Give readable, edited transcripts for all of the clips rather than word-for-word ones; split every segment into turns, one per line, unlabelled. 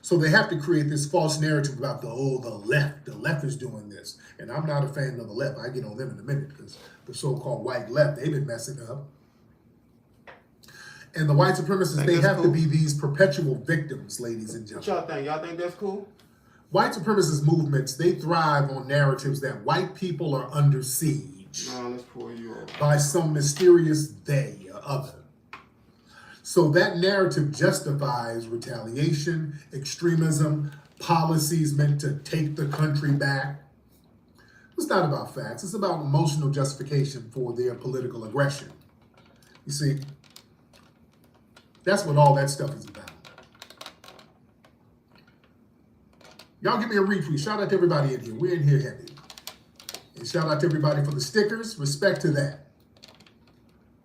So they have to create this false narrative about the left. The left is doing this. And I'm not a fan of the left. I get on them in a minute because the so-called white left, they've been messing up. And the white supremacists, they have to be these perpetual victims, ladies and gentlemen.
What y'all think? Y'all think that's cool?
White supremacist movements, they thrive on narratives that white people are under siege
let's pull you over.
by some mysterious they or other. So that narrative justifies retaliation, extremism, policies meant to take the country back. It's not about facts. It's about emotional justification for their political aggression. You see, that's what all that stuff is about. Y'all give me a retweet. Shout out to everybody in here. We're in here heavy. And shout out to everybody for the stickers. Respect to that.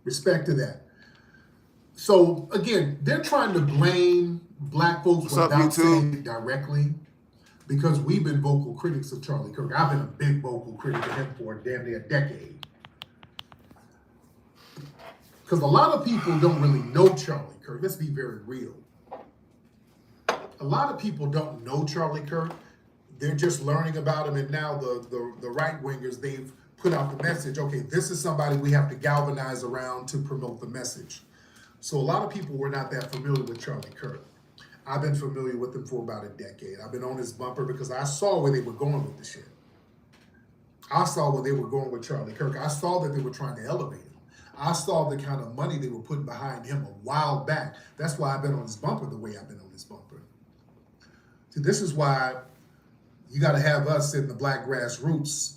Respect to that. So, again, they're trying to blame black folks without saying it directly because we've been vocal critics of Charlie Kirk. I've been a big vocal critic of him for damn near a decade. Because a lot of people don't really know Charlie Kirk. Let's be very real. A lot of people don't know Charlie Kirk. They're just learning about him, and now the right-wingers, they've put out the message, okay, this is somebody we have to galvanize around to promote the message. So a lot of people were not that familiar with Charlie Kirk. I've been familiar with him for about a decade. I've been on his bumper because I saw where they were going with the shit. I saw where they were going with Charlie Kirk. I saw that they were trying to elevate him. I saw the kind of money they were putting behind him a while back. That's why I've been on his bumper the way I've been on his bumper. See, this is why you got to have us in the black grassroots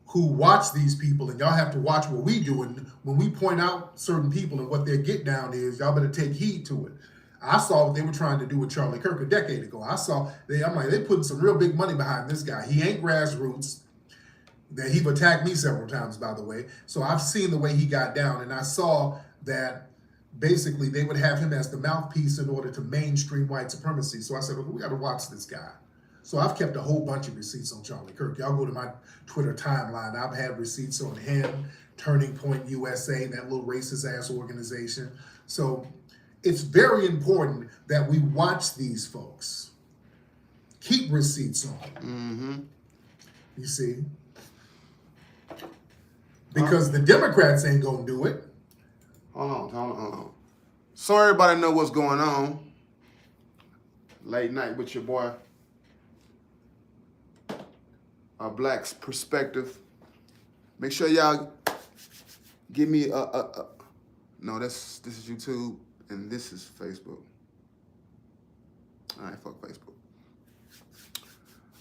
who watch these people, and y'all have to watch what we do. And when we point out certain people and what their get down is, y'all better take heed to it. I saw what they were trying to do with Charlie Kirk a decade ago. I'm like, they putting some real big money behind this guy. He ain't grassroots. That he've attacked me several times, by the way. So I've seen the way he got down, and I saw that basically they would have him as the mouthpiece in order to mainstream white supremacy. So I said, okay, we got to watch this guy. So I've kept a whole bunch of receipts on Charlie Kirk. Y'all go to my Twitter timeline. I've had receipts on him, Turning Point USA, that little racist ass organization. So it's very important that we watch these folks. Keep receipts on them.
Mm-hmm.
You see? Because the Democrats ain't gonna do it.
Hold on. So everybody know what's going on. Late night with your boy. A Black's Perspective. Make sure y'all give me no, this is YouTube and this is Facebook. All right, fuck Facebook.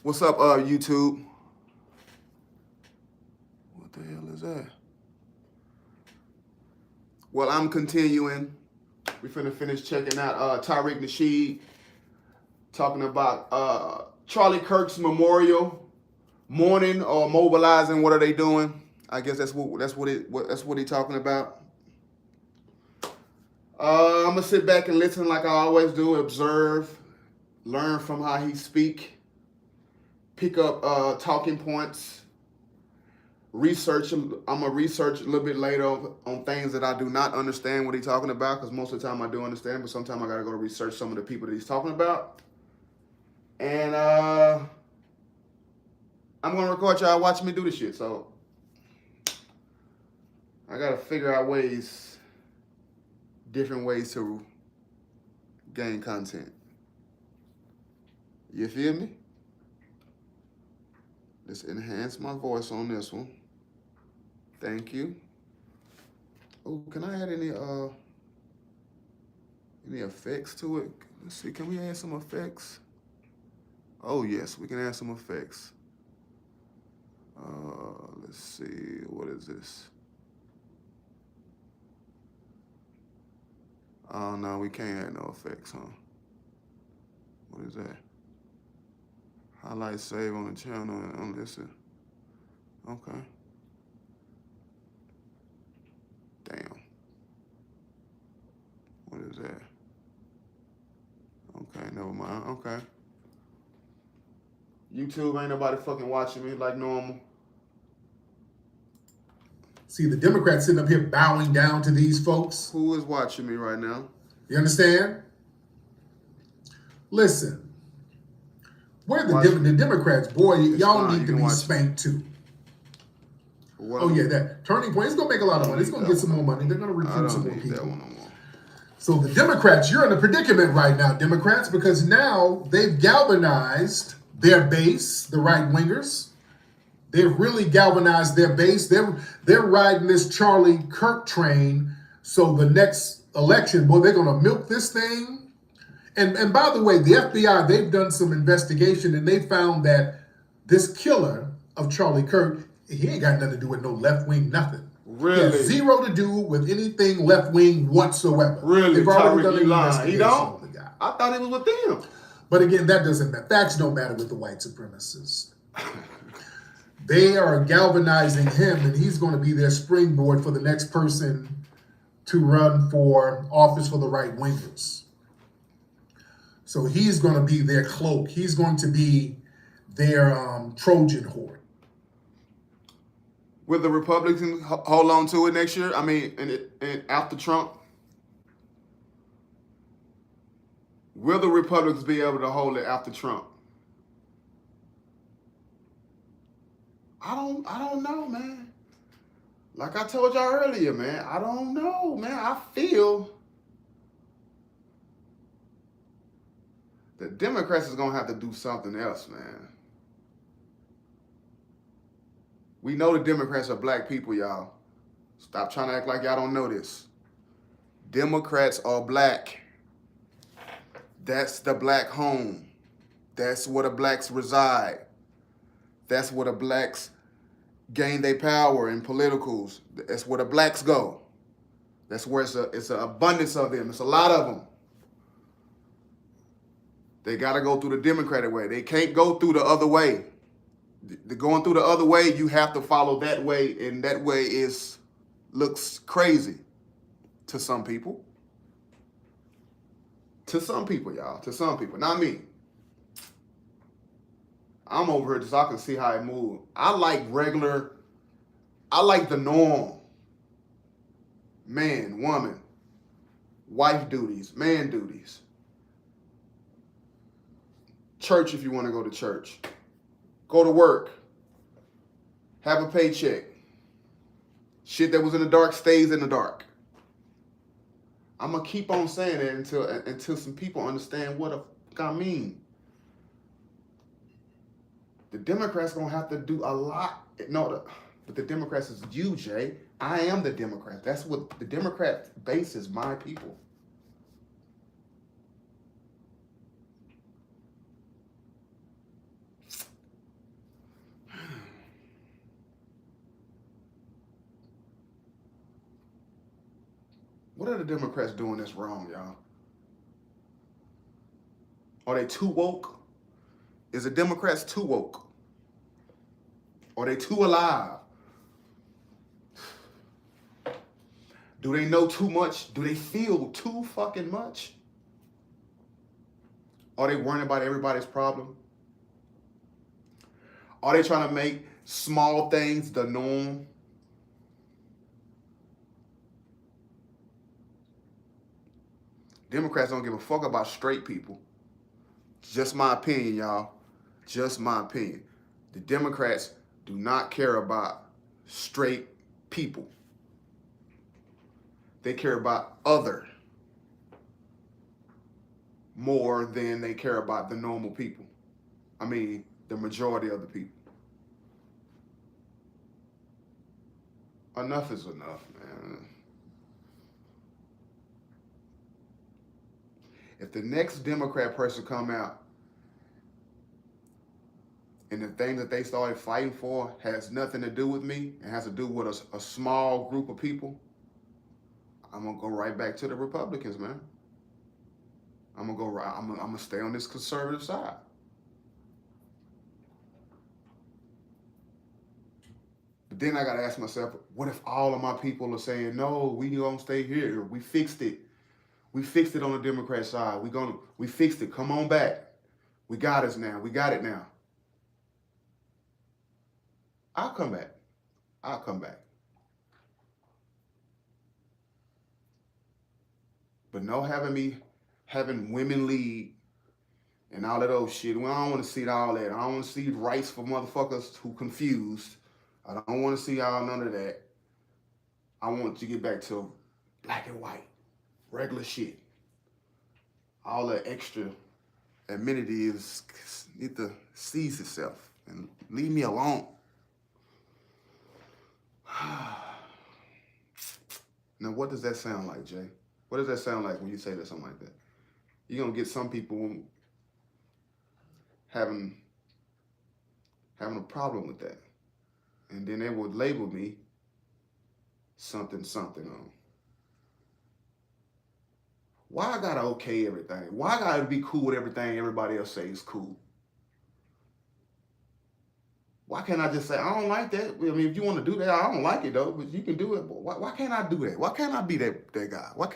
What's up, YouTube? What the hell is that? Well, I'm continuing. We finna finish checking out Tariq Nasheed talking about Charlie Kirk's memorial. Mourning or mobilizing, what are they doing? I guess that's what he's talking about. I'm gonna sit back and listen like I always do, observe, learn from how he speak, pick up talking points, research. I'm gonna research a little bit later on things that I do not understand what he's talking about, because most of the time I do understand, but sometimes I gotta go to research some of the people that he's talking about. And I'm gonna record y'all watching me do this shit, so I gotta figure out different ways to gain content. You feel me? Let's enhance my voice on this one. Thank you. Oh, can I add any effects to it? Let's see, can we add some effects? Oh yes, we can add some effects. Let's see, what is this? Oh no, we can't add no effects, huh? What is that? Highlight save on the channel and listen. Okay. Damn. What is that? Okay, never mind. Okay. YouTube ain't nobody fucking watching me like normal.
See, the Democrats sitting up here bowing down to these folks.
Who is watching me right now?
You understand? Listen, we're
Watch
the Democrats. Boy, y'all
fine.
need
You
to
can
be
watch it.
spanked too.
What
Oh
am-
yeah, that Turning Point is gonna make a lot of money. It's
need
gonna
that
get some
one
more
no
money. They're gonna
more. I
recruit some
don't
more
need that
people.
one no more.
So the Democrats, you're in a predicament right now, Democrats, because now they've galvanized their base, the right wingers. They've really galvanized their base. They're riding this Charlie Kirk train. So the next election, boy, they're gonna milk this thing. And by the way, the FBI, they've done some investigation and they found that this killer of Charlie Kirk, he ain't got nothing to do with no left wing, nothing. He has
Really?
zero to do with anything left wing whatsoever.
Really?
They've already
Tariq,
done
you
an
lying.
investigation
He don't?
on the guy.
I thought he was with them.
But again, that doesn't matter. Facts don't matter with the white supremacists. They are galvanizing him, and he's going to be their springboard for the next person to run for office for the right wingers. So he's going to be their cloak. He's going to be their Trojan horse.
Will the Republicans hold on to it next year? I mean, and after Trump? Will the Republicans be able to hold it after Trump? I don't know, man. Like I told y'all earlier, man, I don't know, man. I feel the Democrats is gonna have to do something else, man. We know the Democrats are black people, y'all. Stop trying to act like y'all don't know this. Democrats are black. That's the black home. That's where the blacks reside. That's where the blacks gain their power in politicals. That's where the blacks go. That's where it's an abundance of them. It's a lot of them. They got to go through the Democratic way. They can't go through the other way. Going through the other way, you have to follow that way, and that way looks crazy to some people. To some people, y'all. To some people. Not me. I'm over here just so I can see how it moves. I like the norm. Man, woman, wife duties, man duties. Church if you want to go to church. Go to work. Have a paycheck. Shit that was in the dark stays in the dark. I'm going to keep on saying it until some people understand what the fuck I mean. The Democrats going to have to do a lot. No, but the Democrats is you, Jay. I am the Democrat. That's what the Democrat base is, my people. What are the Democrats doing that's wrong, y'all? Are they too woke? Is the Democrats too woke? Are they too alive? Do they know too much? Do they feel too fucking much? Are they worrying about everybody's problem? Are they trying to make small things the norm? Democrats don't give a fuck about straight people. Just my opinion, y'all. Just my opinion. The Democrats do not care about straight people. They care about other more than they care about the normal people. I mean, the majority of the people. Enough is enough, man. If the next Democrat person come out and the thing that they started fighting for has nothing to do with me and has to do with a small group of people, I'm gonna go right back to the Republicans, man. I'm gonna stay on this conservative side. But then I gotta ask myself, what if all of my people are saying, no, we gonna stay here. We fixed it. We fixed it on the Democrat side. We fixed it. Come on back. We got us now. We got it now. I'll come back. I'll come back. But no having women lead and all that old shit. Well, I don't want to see all that. I don't want to see rights for motherfuckers who confused. I don't want to see all none of that. I want to get back to black and white, regular shit. All the extra amenities need to cease itself and leave me alone. Now, what does that sound like, Jay? What does that sound like when you say that, something like that? You're going to get some people having a problem with that. And then they would label me something on. Why I gotta okay everything? Why I gotta be cool with everything everybody else says is cool? Why can't I just say, I don't like that? I mean, if you want to do that, I don't like it though, but you can do it. But why can't I do that? Why can't I be that guy? Why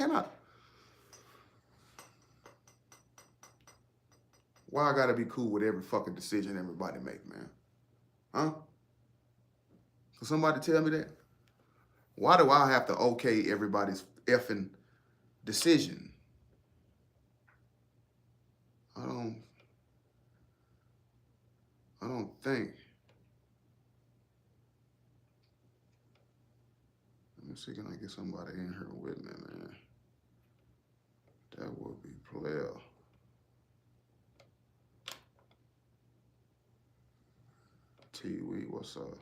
I gotta be cool with every fucking decision everybody make, man? Huh? Can somebody tell me that? Why do I have to okay everybody's effing decision? I don't think. Let me see, can I get somebody in here with me, man? That would be player. T-Wee, what's up?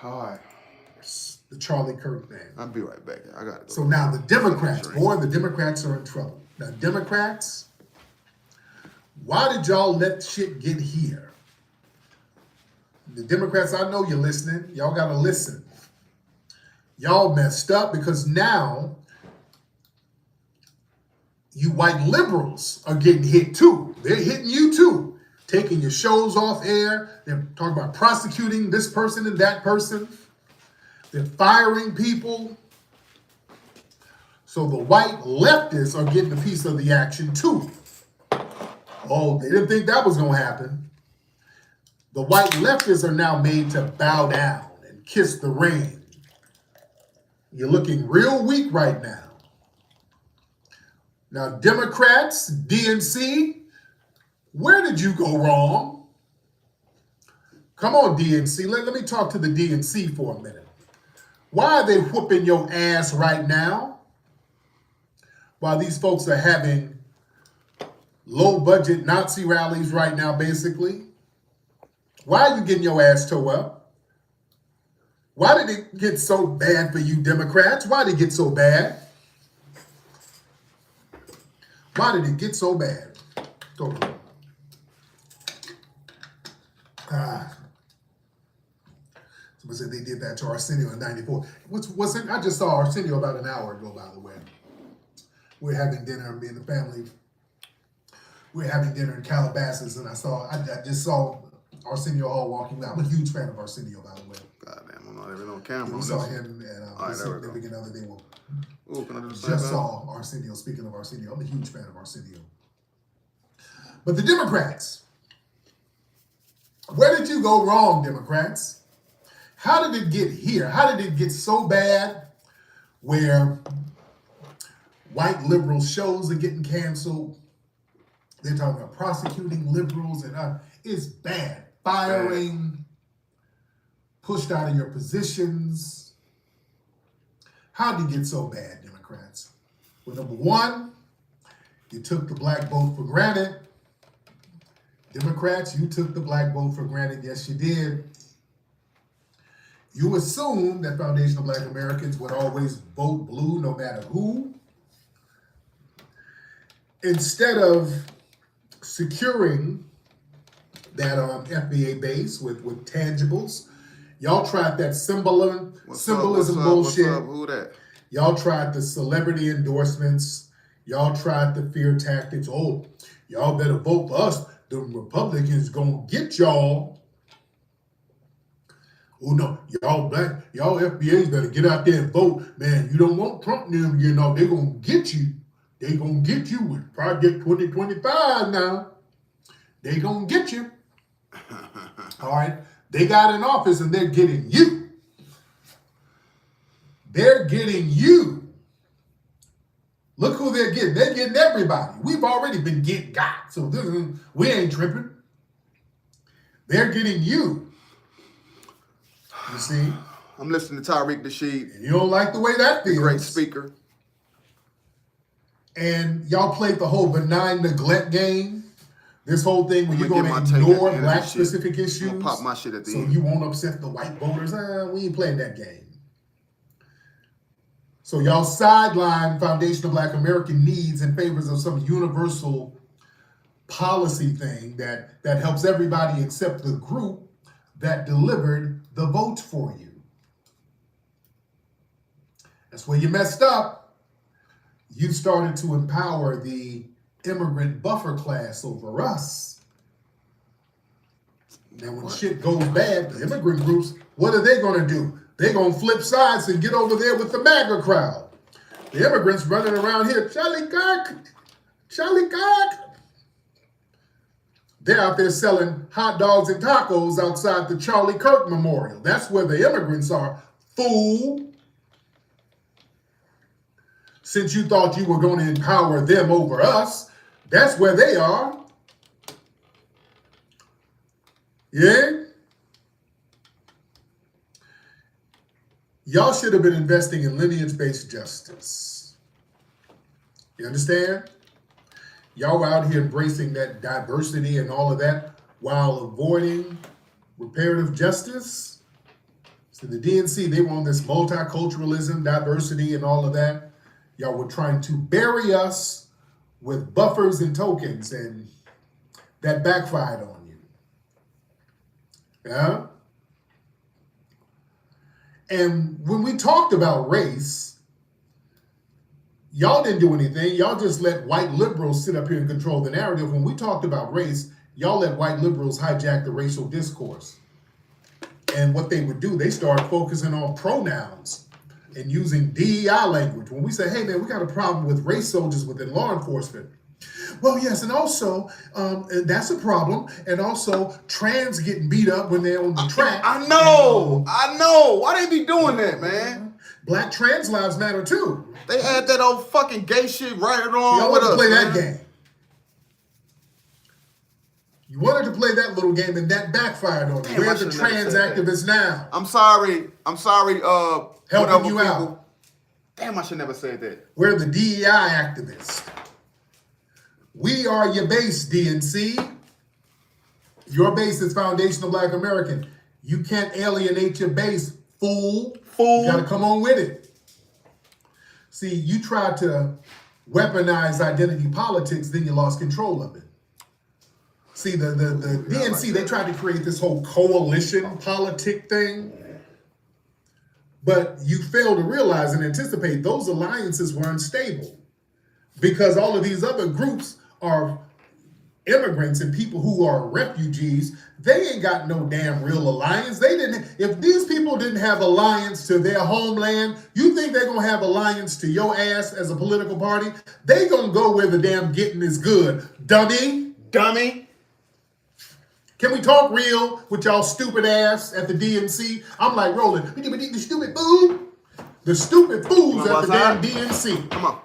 All right.
The Charlie Kirk thing.
I'll be right back. I got to go.
So now the Democrats, boy, the Democrats are in trouble. Now, Democrats, why did y'all let shit get here? The Democrats, I know you're listening. Y'all got to listen. Y'all messed up because now you white liberals are getting hit too. They're hitting you too. Taking your shows off air. They're talking about prosecuting this person and that person. They're firing people. So the white leftists are getting a piece of the action too. Oh, they didn't think that was going to happen. The white leftists are now made to bow down and kiss the ring. You're looking real weak right now. Now, Democrats, DNC, where did you go wrong? Come on, DNC. Let me talk to the DNC for a minute. Why are they whooping your ass right now? While these folks are having low-budget Nazi rallies right now, basically. Why are you getting your ass tore up? Why did it get so bad for you Democrats? Why did it get so bad? Why did it get so bad? Go on. Somebody said they did that to Arsenio in '94. What's it? I just saw Arsenio about an hour ago, by the way. We're having dinner, me and the family. We're having dinner in Calabasas, and I just saw Arsenio Hall walking out. I'm a huge fan of Arsenio, by the way.
Goddamn, I'm not even on camera.
We saw him and his significant other. They will.
Ooh, can I do the same
Just
thing?
saw Arsenio. Speaking of Arsenio, I'm a huge fan of Arsenio. But the Democrats, where did you go wrong, Democrats? How did it get here? How did it get so bad where white liberal shows are getting canceled? They're talking about prosecuting liberals, and it's bad. Firing, pushed out of your positions. How did it get so bad, Democrats? Well, number one, you took the black vote for granted. Democrats, you took the black vote for granted. Yes, you did. You assumed that Foundation of Black Americans would always vote blue no matter who. Instead of securing that FBA base with tangibles, y'all tried that symbolism bullshit.
What's up? Who that?
Y'all tried the celebrity endorsements. Y'all tried the fear tactics. Oh, y'all better vote for us. The Republicans gonna get y'all. Oh no, y'all FBAs better get out there and vote. Man, you don't want Trump them, they're gonna get you. They gonna get you with Project 2025 now. They gonna get you. All right, they got in office and they're getting you. getting you. Look who they're getting. They're getting everybody. We've already been got. So we ain't tripping. They're getting you. You see?
I'm listening to Tariq Nasheed.
And you don't like the way that feels.
Great speaker.
And y'all played the whole benign neglect game. This whole thing where you're going to
take
ignore
at the end of
black
this shit.
specific issues.
I'm gonna pop my shit at the
so
end.
you won't upset the white voters. We ain't playing that game. So y'all sideline foundational black American needs in favor of some universal policy thing that helps everybody except the group that delivered the votes for you. That's where you messed up. You started to empower the immigrant buffer class over us. Now when shit goes bad, the immigrant groups, what are they going to do? They're going to flip sides and get over there with the MAGA crowd. The immigrants running around here, Charlie Kirk, Charlie Kirk. They're out there selling hot dogs and tacos outside the Charlie Kirk Memorial. That's where the immigrants are, fool. Since you thought you were going to empower them over us, that's where they are. Yeah? Y'all should have been investing in lineage-based justice. You understand? Y'all were out here embracing that diversity and all of that while avoiding reparative justice. So the DNC, they were on this multiculturalism, diversity, and all of that. Y'all were trying to bury us with buffers and tokens, and that backfired on you. Yeah? And when we talked about race, y'all didn't do anything. Y'all just let white liberals sit up here and control the narrative. When we talked about race, y'all let white liberals hijack the racial discourse. And what they would do, they started focusing on pronouns and using DEI language. When we say, hey man, we got a problem with race soldiers within law enforcement. Well, yes, and also, that's a problem. And also, trans getting beat up when they're on the track.
I know. Why they be doing that, man?
Black trans lives matter too.
They had that old fucking gay shit right along
Y'all
with
wanted to
us,
play
man.
that game. You wanted to play that little game, and that backfired on you. Where are the trans activists now?
I'm sorry.
Helping you out.
Damn, I should never say that.
We're the DEI activists. We are your base, DNC. Your base is foundational black American. You can't alienate your base, fool. You gotta come on with it. See, you tried to weaponize identity politics, then you lost control of it. See, the DNC, they tried to create this whole coalition politic thing. But you failed to realize and anticipate those alliances were unstable. Because all of these other groups are immigrants and people who are refugees. They ain't got no damn real alliance. They didn't. If these people didn't have alliance to their homeland, you think they're gonna have alliance to your ass as a political party? They gonna go where the damn getting is good, dummy. Can we talk real with y'all stupid ass at the DNC? I'm like rolling. The stupid fool. The stupid fools at the damn DNC.
Come on,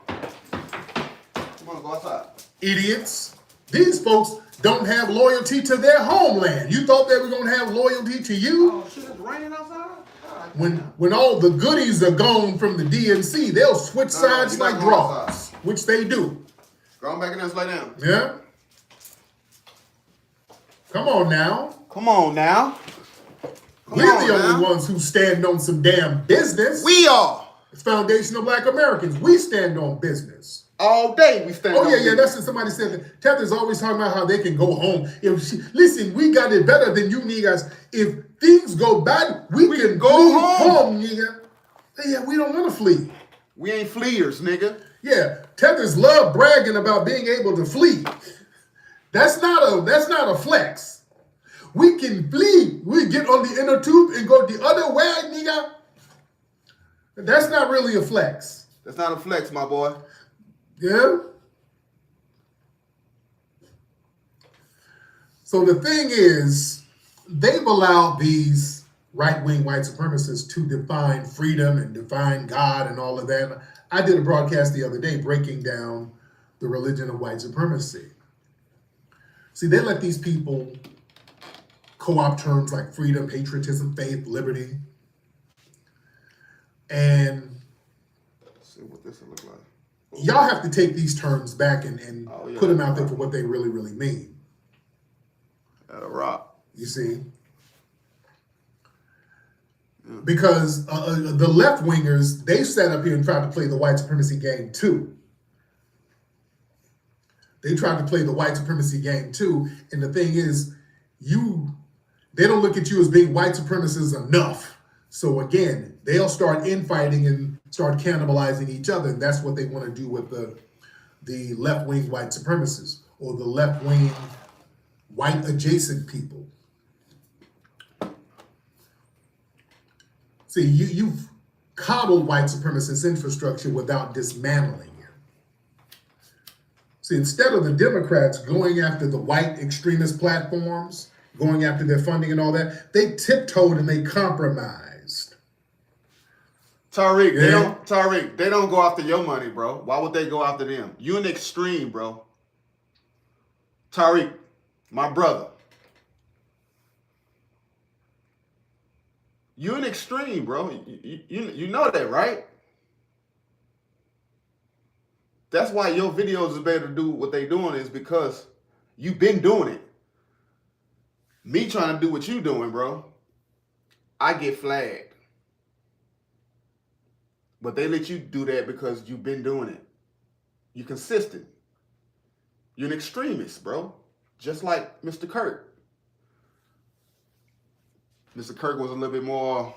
go outside.
Idiots. These folks don't have loyalty to their homeland. You thought they were going to have loyalty to you?
Oh shit, it's raining outside?
When all the goodies are gone from the DNC, they'll switch sides like draws, which they do.
Go on back in there and lay down.
Yeah? Come on now. We're the only ones who stand on some damn business.
We are.
It's foundational black Americans. We stand on business.
All day we stand on business.
That's what somebody said. That Tether's always talking about how they can go home. Listen, we got it better than you niggas. If things go bad, we can go home, nigga. Yeah, we don't want to flee.
We ain't fleers, nigga.
Yeah, Tethers love bragging about being able to flee. That's not a flex. We can flee. We get on the inner tube and go the other way, nigga. That's not really a flex.
That's not a flex, my boy.
Yeah? So the thing is, they've allowed these right-wing white supremacists to define freedom and define God and all of that. I did a broadcast the other day breaking down the religion of white supremacy. See, they let these people co-opt terms like freedom, patriotism, faith, liberty, and
let's see what this will look like.
y'all have to take these terms back and put them out there for what they really, really mean.
That'll rock.
You see? Yeah. Because the left-wingers, they sat up here and tried to play the white supremacy game too. They tried to play the white supremacy game too. And the thing is, they don't look at you as being white supremacists enough. So again, they'll start infighting and start cannibalizing each other. And that's what they want to do with the left-wing white supremacists or the left-wing white adjacent people. See, you've coddled white supremacist infrastructure without dismantling it. See, instead of the Democrats going after the white extremist platforms, going after their funding and all that, they tiptoed and they compromised.
Tariq, they don't go after your money, bro. Why would they go after them? You an extreme, bro. Tariq, my brother. You're an extreme, bro. You know that, right? That's why your videos are better to do what they doing is because you've been doing it. Me trying to do what you doing, bro, I get flagged. But they let you do that because you've been doing it. You're consistent. You're an extremist, bro. Just like Mr. Kirk. Mr. Kirk was a little bit more,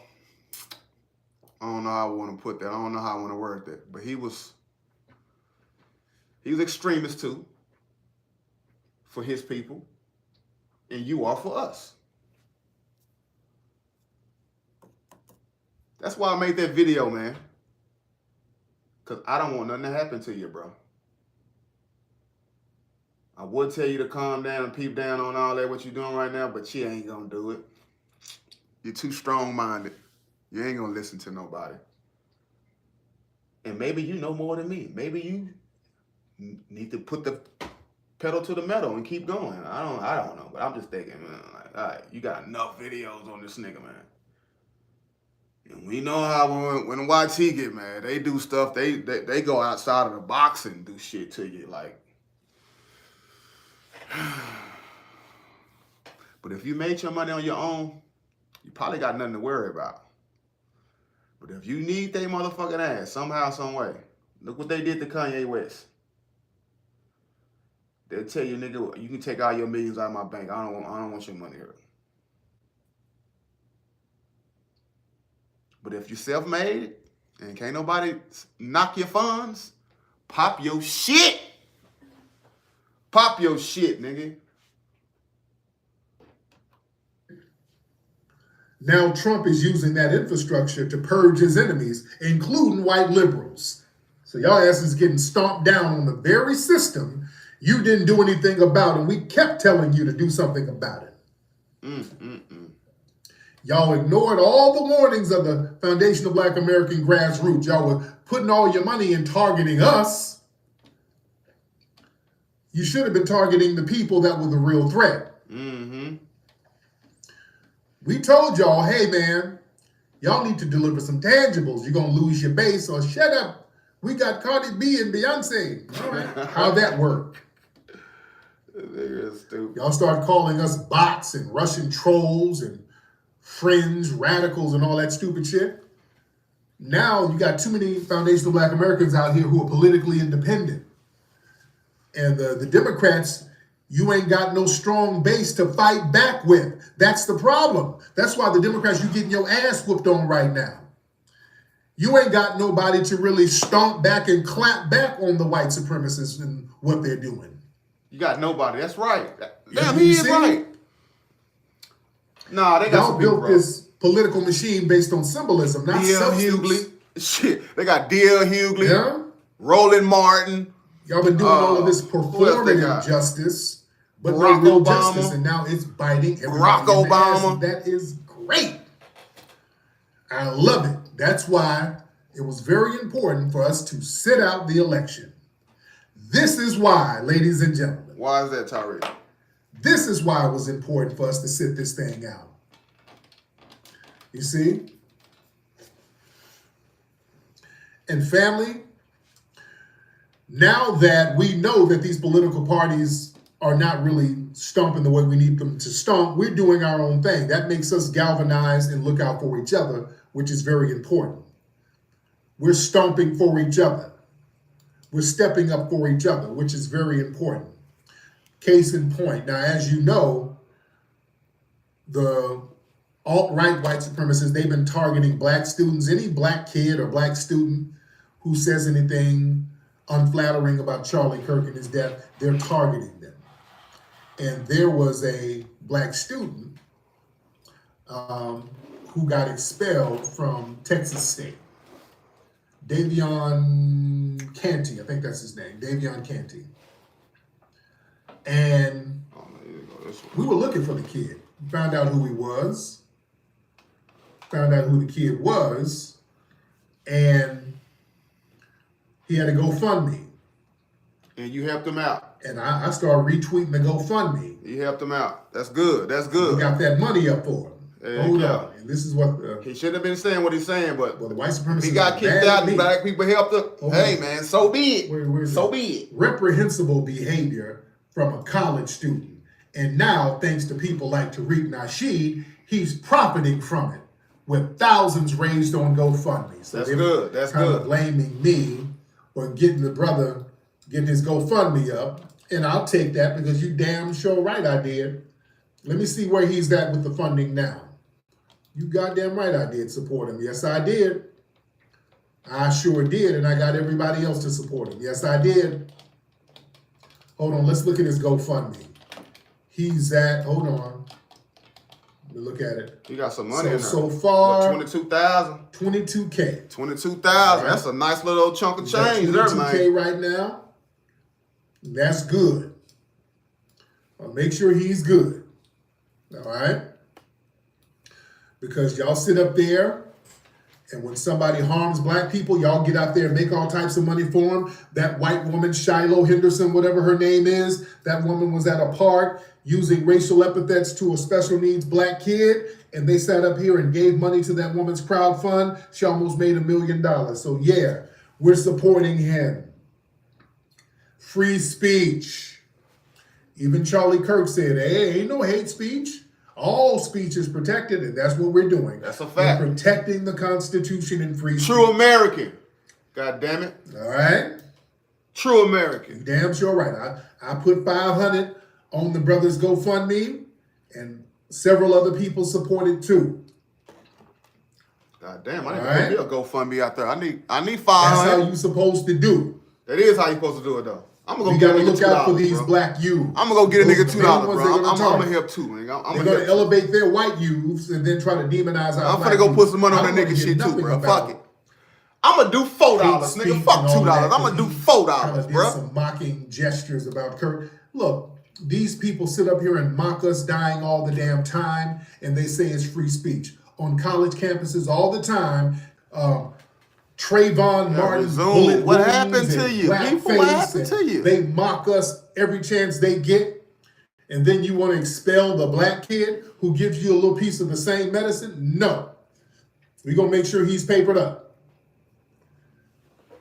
I don't know how I want to put that. I don't know how I want to word that. But he was extremist too for his people. And you are for us. That's why I made that video, man. Because I don't want nothing to happen to you, bro. I would tell you to calm down and peep down on all that, what you're doing right now, but you ain't going to do it. You're too strong-minded. You ain't going to listen to nobody. And maybe you know more than me. Maybe you need to put the pedal to the metal and keep going. I don't know, but I'm just thinking, man, like, all right, you got enough videos on this nigga, man. And we know how when YT get mad, they do stuff, they go outside of the box and do shit to you, like. But if you made your money on your own, you probably got nothing to worry about. But if you need they motherfucking ass somehow, some way, look what they did to Kanye West. They'll tell you, nigga, you can take all your millions out of my bank. I don't want your money here. But if you're self-made and can't nobody knock your funds, pop your shit. Pop your shit, nigga.
Now Trump is using that infrastructure to purge his enemies, including white liberals. So y'all asses getting stomped down on the very system you didn't do anything about, and we kept telling you to do something about it. Y'all ignored all the warnings of the Foundation of Black American Grassroots. Y'all were putting all your money in targeting us. You should have been targeting the people that were the real threat. We told y'all, hey man, y'all need to deliver some tangibles. You're going to lose your base, or shut up. We got Cardi B and Beyonce. All right. How'd that work? Y'all start calling us bots and Russian trolls and fringe radicals and all that stupid shit. Now you got too many Foundation of Black Americans out here who are politically independent. And the Democrats, you ain't got no strong base to fight back with. That's the problem. That's why the Democrats, you getting your ass whooped on right now. You ain't got nobody to really stomp back and clap back on the white supremacists and what they're doing.
You got nobody. That's right. Damn, he is right. Nah, they got
y'all built this political machine based on symbolism, not substance.
Hughley. Shit, they got D.L. Hughley, Roland Martin.
Y'all been doing all of this performative justice, but no real justice, and now it's biting everybody in the ass, and that is great. I love it. That's why it was very important for us to sit out the election. This is why, ladies and gentlemen.
Why is that, Tariq?
This is why it was important for us to sit this thing out. You see? And family, now that we know that these political parties are not really stomping the way we need them to stomp, we're doing our own thing. That makes us galvanize and look out for each other, which is very important. We're stomping for each other. We're stepping up for each other, which is very important. Case in point. Now, as you know, the alt-right white supremacists, they've been targeting black students. Any black kid or black student who says anything unflattering about Charlie Kirk and his death, they're targeting them. And there was a black student who got expelled from Texas State. Davion Canty, I think that's his name, Davion Canty. And we were looking for the kid. Found out who he was. Found out who the kid was. And he had a GoFundMe.
And you helped him out.
And I started retweeting the GoFundMe.
You helped him out. That's good. That's good.
We got that money up for him. Hold on. And this is what...
he shouldn't have been saying what he's saying, but...
Well, the white supremacists...
He got kicked out and black people helped him. Hey, man, so be it. So be it.
Reprehensible behavior from a college student. And now, thanks to people like Tariq Nasheed, he's profiting from it with thousands raised on GoFundMe. So
that's good. That's
kind
good.
of blaming me for getting his GoFundMe up. And I'll take that because you damn sure right I did. Let me see where he's at with the funding now. You goddamn right I did support him. Yes, I did. I sure did, and I got everybody else to support him. Yes, I did. Hold on, let's look at his GoFundMe. He's at, hold on. Let me look at it.
He got some money in there.
So far,
22,000.
22K.
22,000. That's a nice little chunk of change there, man.
22K right now. That's good. I'll make sure he's good. All right? Because y'all sit up there, and when somebody harms black people, y'all get out there and make all types of money for them. That white woman, Shiloh Henderson, whatever her name is, that woman was at a park using racial epithets to a special needs black kid, and they sat up here and gave money to that woman's crowd fund. She almost made $1 million. So yeah, we're supporting him. Free speech. Even Charlie Kirk said, hey, ain't no hate speech. All speech is protected, and that's what we're doing.
That's a fact.
We're protecting the Constitution and free speech.
True American. God damn it.
All right?
True American.
Damn sure right. I put $500 on the brothers GoFundMe, and several other people supported too.
God damn, I need to put me a GoFundMe out there. I need $500.
That's how you supposed to do.
That is how you supposed to do it though. I'm gonna
go get a nigga $2. Look out for these black youths.
I'm gonna go get a nigga $2, bro. I'm gonna help too, man.
They're gonna elevate their white youths and then try to demonize our
I'm gonna go put some money on that nigga shit too, bro. Fuck it. I'm gonna do $4, nigga. Fuck $2. I'm gonna do $4, bro.
Some mocking gestures about Kirk. Look, these people sit up here and mock us dying all the damn time, and they say it's free speech on college campuses all the time. Trayvon Martin,
what happened to you? What happened to you?
They mock us every chance they get, and then you want to expel the black kid who gives you a little piece of the same medicine? No. We're going to make sure he's papered up.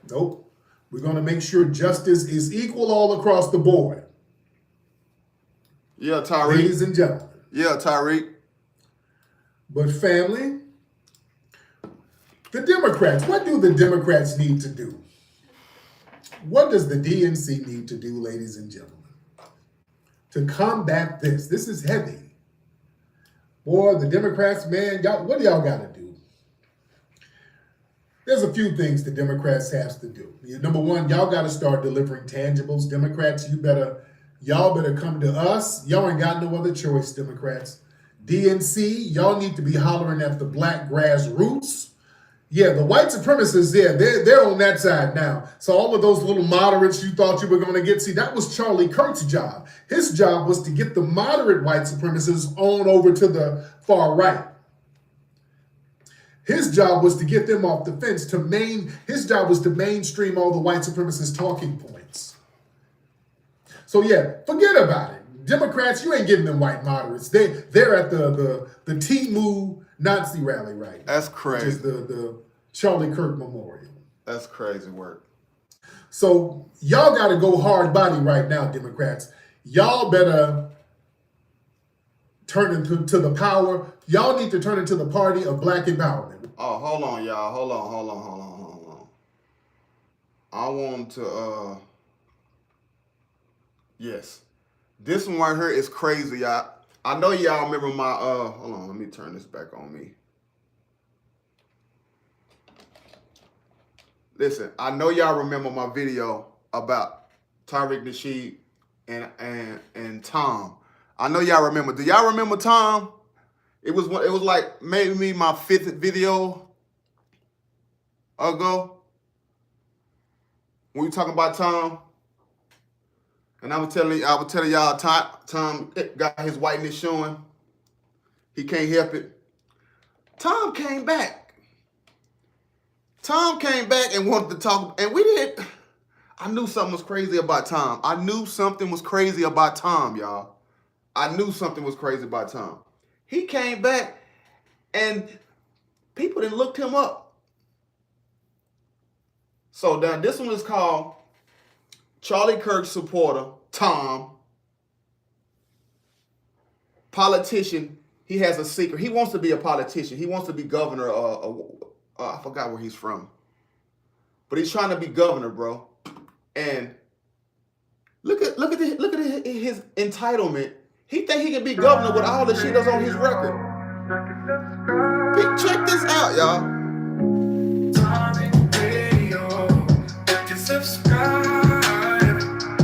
Nope. We're going to make sure justice is equal all across the board.
Yeah, Tariq.
Ladies and gentlemen.
Yeah, Tariq.
But family, the Democrats, what do the Democrats need to do? What does the DNC need to do, ladies and gentlemen, to combat this? This is heavy. Boy, the Democrats, man, what do y'all got to do? There's a few things the Democrats have to do. Number one, y'all got to start delivering tangibles. Democrats, y'all better come to us. Y'all ain't got no other choice, Democrats. DNC, y'all need to be hollering at the black grassroots. Yeah, the white supremacists, they're on that side now. So all of those little moderates you thought you were going to get, see, that was Charlie Kirk's job. His job was to get the moderate white supremacists on over to the far right. His job was to get them off the fence. His job was to mainstream all the white supremacist talking points. So yeah, forget about it. Democrats, you ain't giving them white moderates. They're at the Timu Nazi rally right now.
That's crazy.
Which is the Charlie Kirk Memorial.
That's crazy work.
So y'all got to go hard body right now, Democrats. Y'all better turn into the power. Y'all need to turn into the party of black empowerment.
Oh, hold on, y'all. Hold on. I want to, yes. This one right here is crazy, y'all. I know y'all remember my, hold on, let me turn this back on me. Listen, I know y'all remember my video about Tariq Nasheed and Tom. I know y'all remember. Do y'all remember Tom? It was like maybe my 5th video ago when we talking about Tom. And I was telling y'all Tom got his whiteness showing. He can't help it. Tom came back. Tom came back and wanted to talk, and we did. I knew something was crazy about Tom. I knew something was crazy about Tom, y'all. I knew something was crazy about Tom. He came back, and people didn't look him up. So now this one is called Charlie Kirk supporter, Tom. Politician, he has a secret. He wants to be a politician. He wants to be governor. I forgot where he's from. But he's trying to be governor, bro. And look at his entitlement. He think he can be governor with all the shit that's on his record. Check this out, y'all.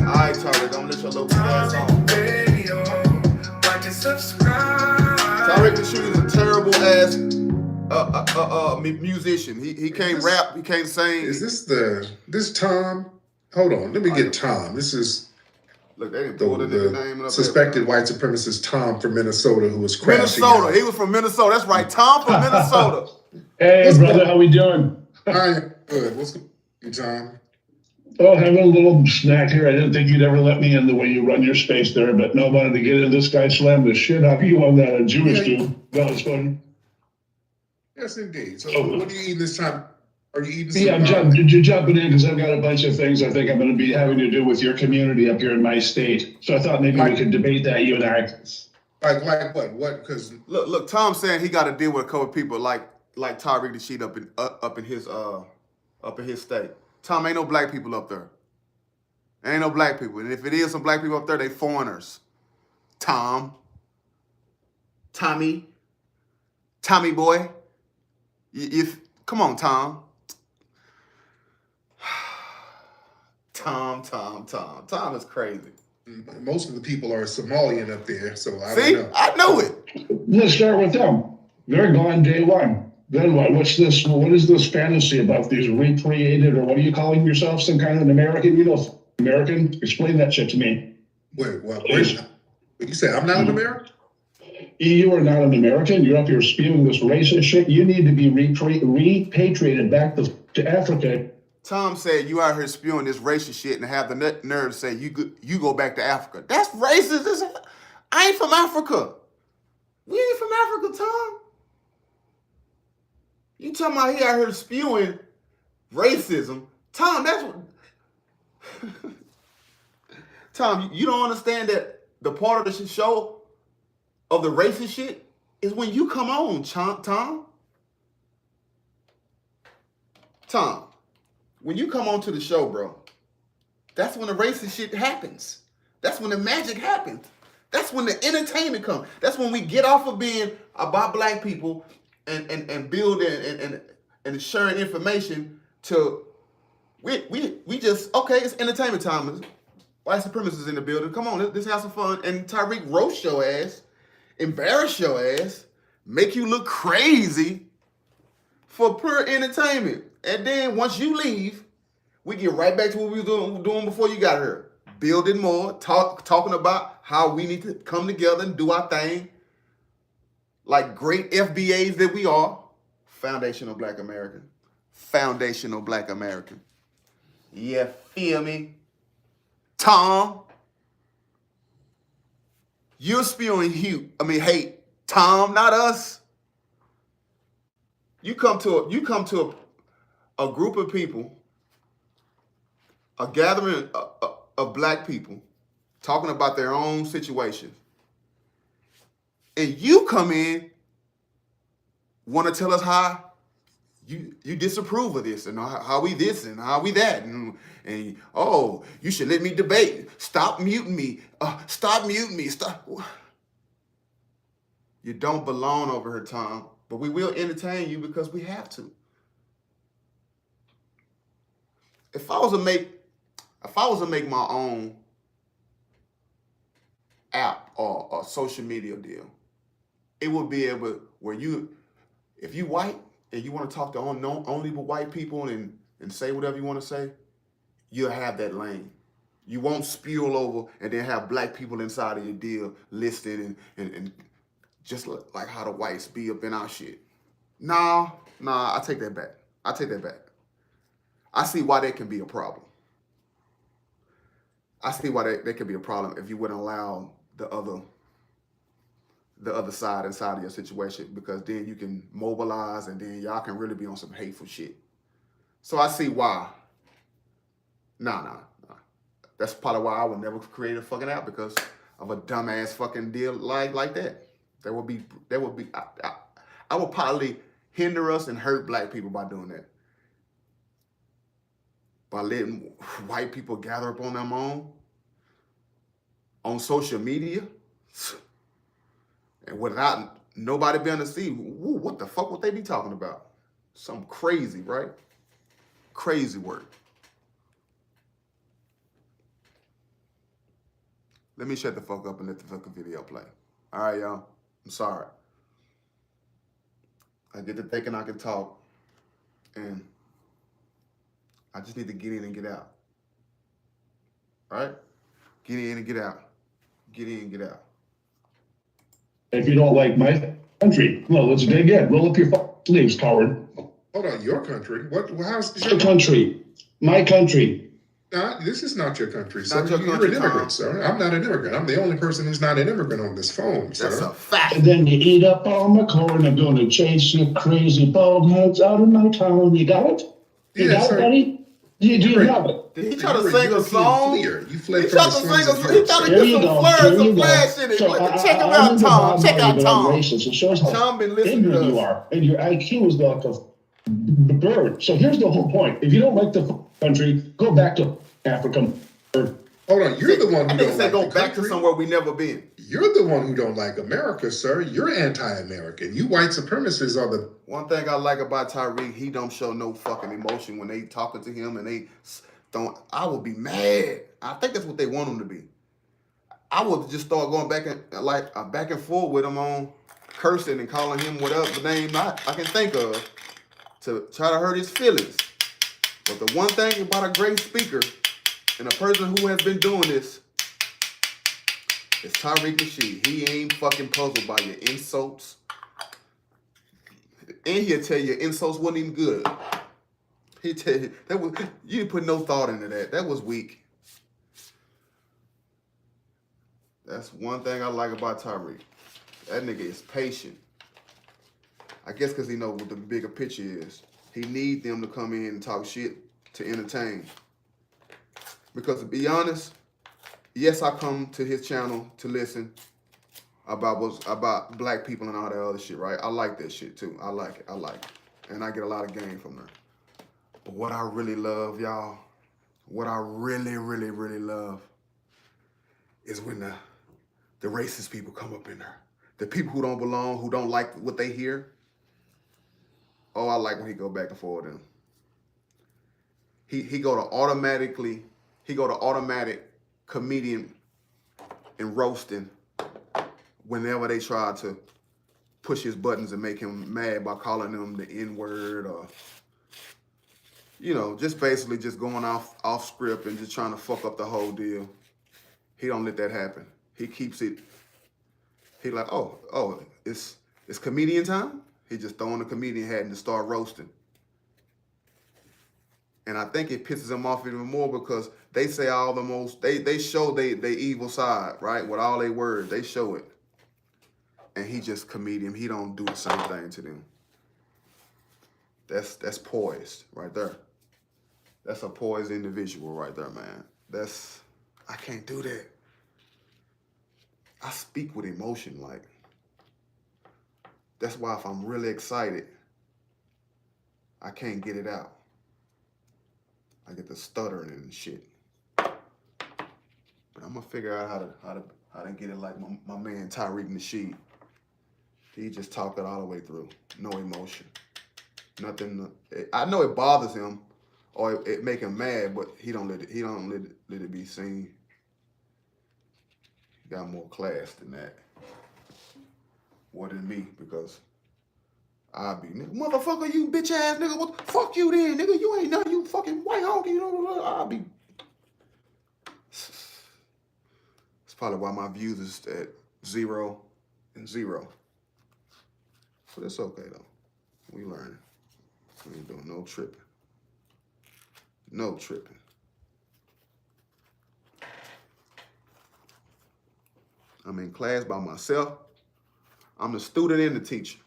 Alright, Charlie, don't let your little ass on. Tariq Nasheed is a terrible ass musician. He can't rap, he can't sing.
Is this Tom? Hold on, let me get Tom. This is
look, they didn't pull the name up.
Suspected white supremacist Tom from Minnesota who was crashing
Minnesota.
out.
He was from Minnesota. That's right. Tom from Minnesota.
Hey, brother, how we doing?
I am good. What's good, Tom?
Oh, having a little snack here. I didn't think you'd ever let me in the way you run your space there, but no, I wanted to get in. This guy slammed the shit out of you on that Jewish dude. That was fun.
Yes, indeed. So what are you eating this time? Are you eating some?
Yeah, you're jumping in because I've got a bunch of things I think I'm going to be having to do with your community up here in my state. So I thought maybe we could debate that, you and I.
Like what? What? Because
look, Tom's saying he got to deal with a couple of people like Tariq Nasheed up in his state. Tom, ain't no black people up there. Ain't no black people. And if it is some black people up there, they foreigners. Tommy boy. Come on, Tom. Tom is crazy.
most of the people are Somalian up there, so I
See,
don't know.
I know it.
Let's start with them. They're gone day one. Then what? What's this? What is this fantasy about these recreated, or what are you calling yourself? Some kind of an American? You know, American? Explain that shit to me.
Wait, what? You said I'm not an American?
You are not an American. You're up here spewing this racist shit. You need to be repatriated back to Africa.
Tom said you out here spewing this racist shit and have the nerve to say you go back to Africa. That's racist. I ain't from Africa. We ain't from Africa, Tom. You talking about he out here spewing racism. Tom, that's what... Tom, you don't understand that the part of the show of the racist shit is when you come on, Tom. Tom, when you come on to the show, bro, that's when the racist shit happens. That's when the magic happens. That's when the entertainment comes. That's when we get off of being about black people and build and sharing information to we just, okay, it's entertainment time. White supremacists in the building. Come on, let's have some fun. And Tariq roast your ass, embarrass your ass, make you look crazy for pure entertainment. And then once you leave, we get right back to what we were doing before you got here. Building more, talking about how we need to come together and do our thing. Like great FBAs that we are, Foundational Black American. Foundational Black American. You feel me? Tom, you're spewing hate. Tom, not us. You come to a group of people, a gathering of black people, talking about their own situations, and you come in, want to tell us how you disapprove of this and how we this and how we that and oh, you should let me debate. Stop muting me. Stop muting me. Stop. You don't belong over here, Tom, but we will entertain you because we have to. If I was to make my own app or a social media deal, it would be able where if you white and you want to talk to only with white people and say whatever you want to say, you'll have that lane. You won't spew over and then have black people inside of your deal listening and just like how the whites be up in our shit. Nah, I take that back. I see why that can be a problem. I see why that could be a problem if you wouldn't allow the other side inside of your situation, because then you can mobilize and then y'all can really be on some hateful shit. So I see why. Nah. That's part of why I would never create a fucking app, because of a dumbass fucking deal like that. That would be. I would probably hinder us and hurt black people by doing that. By letting white people gather up on their own on social media and without nobody being able to see, what the fuck would they be talking about? Something crazy, right? Crazy work. Let me shut the fuck up and let the fucking video play. All right, y'all. I'm sorry. I get to thinking I can talk, and I just need to get in and get out. All right? Get in and get out. Get in and get out.
If you don't like my country, well, let's dig in. Roll up your sleeves, coward.
Hold on, your country? What? How's
My country. My country.
This is not your country, sir.
Not your
You're
country,
an immigrant,
Tom.
sir. I'm not an immigrant. I'm the only person who's not an immigrant on this phone, sir.
That's a fact.
And then you eat up all my corn. I'm going to chase your crazy bald heads out of my town. You got it? You
Yeah,
got
sir.
it, buddy? Do you have it?
Did he try to
You're a
sing a
European
song?
fleer. You fled
He
from
tried
the
to
slums
sing
of
a
Europe,
He tried to
sir.
There
get
you
some
go.
flair,
There
some
you go.
flash in it.
So
Check him
I'm
out,
in the
Tom.
Bob
Check out
Marley
Tom.
racist. It shows how
Tom been listening to
ignorant you
us.
are, and your IQ is like a bird. So here's the whole point. If you don't like the country, go back to Africa.
Hold on, you're the one
I
who
think
don't
he said
like
go
the
back to
country.
somewhere we never been.
You're the one who don't like America, sir. You're anti-American. You white supremacists are the...
One thing I like about Tariq, he don't show no fucking emotion when they talking to him and they don't. I would be mad. I think that's what they want him to be. I would just start going back and forth with him on cursing and calling him whatever name I can think of to try to hurt his feelings. But the one thing about a great speaker and a person who has been doing this is Tariq Nasheed. He ain't fucking puzzled by your insults. And he'll tell you your insults wasn't even good. He'll tell you, you didn't put no thought into that. That was weak. That's one thing I like about Tariq. That nigga is patient. I guess because he knows what the bigger picture is. He need them to come in and talk shit to entertain. Because to be honest, yes, I come to his channel to listen about black people and all that other shit, right? I like that shit too. I like it. And I get a lot of gain from that. But what I really love, y'all, what I really, really, really love is when the racist people come up in there. The people who don't belong, who don't like what they hear. Oh, I like when he go back and forth with them. He go to automatic comedian and roasting whenever they try to push his buttons and make him mad by calling him the N-word or, just basically just going off script and just trying to fuck up the whole deal. He don't let that happen. He keeps it. He like, oh, it's comedian time. He just throw on the comedian hat and just start roasting. And I think it pisses him off even more because they say all the most, they show they evil side, right? With all their words, they show it. And he just comedian. He don't do the same thing to them. That's poised right there. That's a poised individual right there, man. I can't do that. I speak with emotion, like. That's why if I'm really excited, I can't get it out. I get the stuttering and shit. But I'm gonna figure out how to get it like my man Tariq Nasheed. He just talked it all the way through. No emotion. Nothing. I know it bothers him or it make him mad, but he don't let it be seen. He got more class than that. More than me, because I be, nigga, motherfucker, you bitch ass nigga, what the fuck you then, nigga? You ain't nothing, you fucking white honky, you know, I be. It's probably why my views is at 0 and 0. But it's okay though. We learning. We ain't doing no tripping. No tripping. I'm in class by myself. I'm the student and the teacher.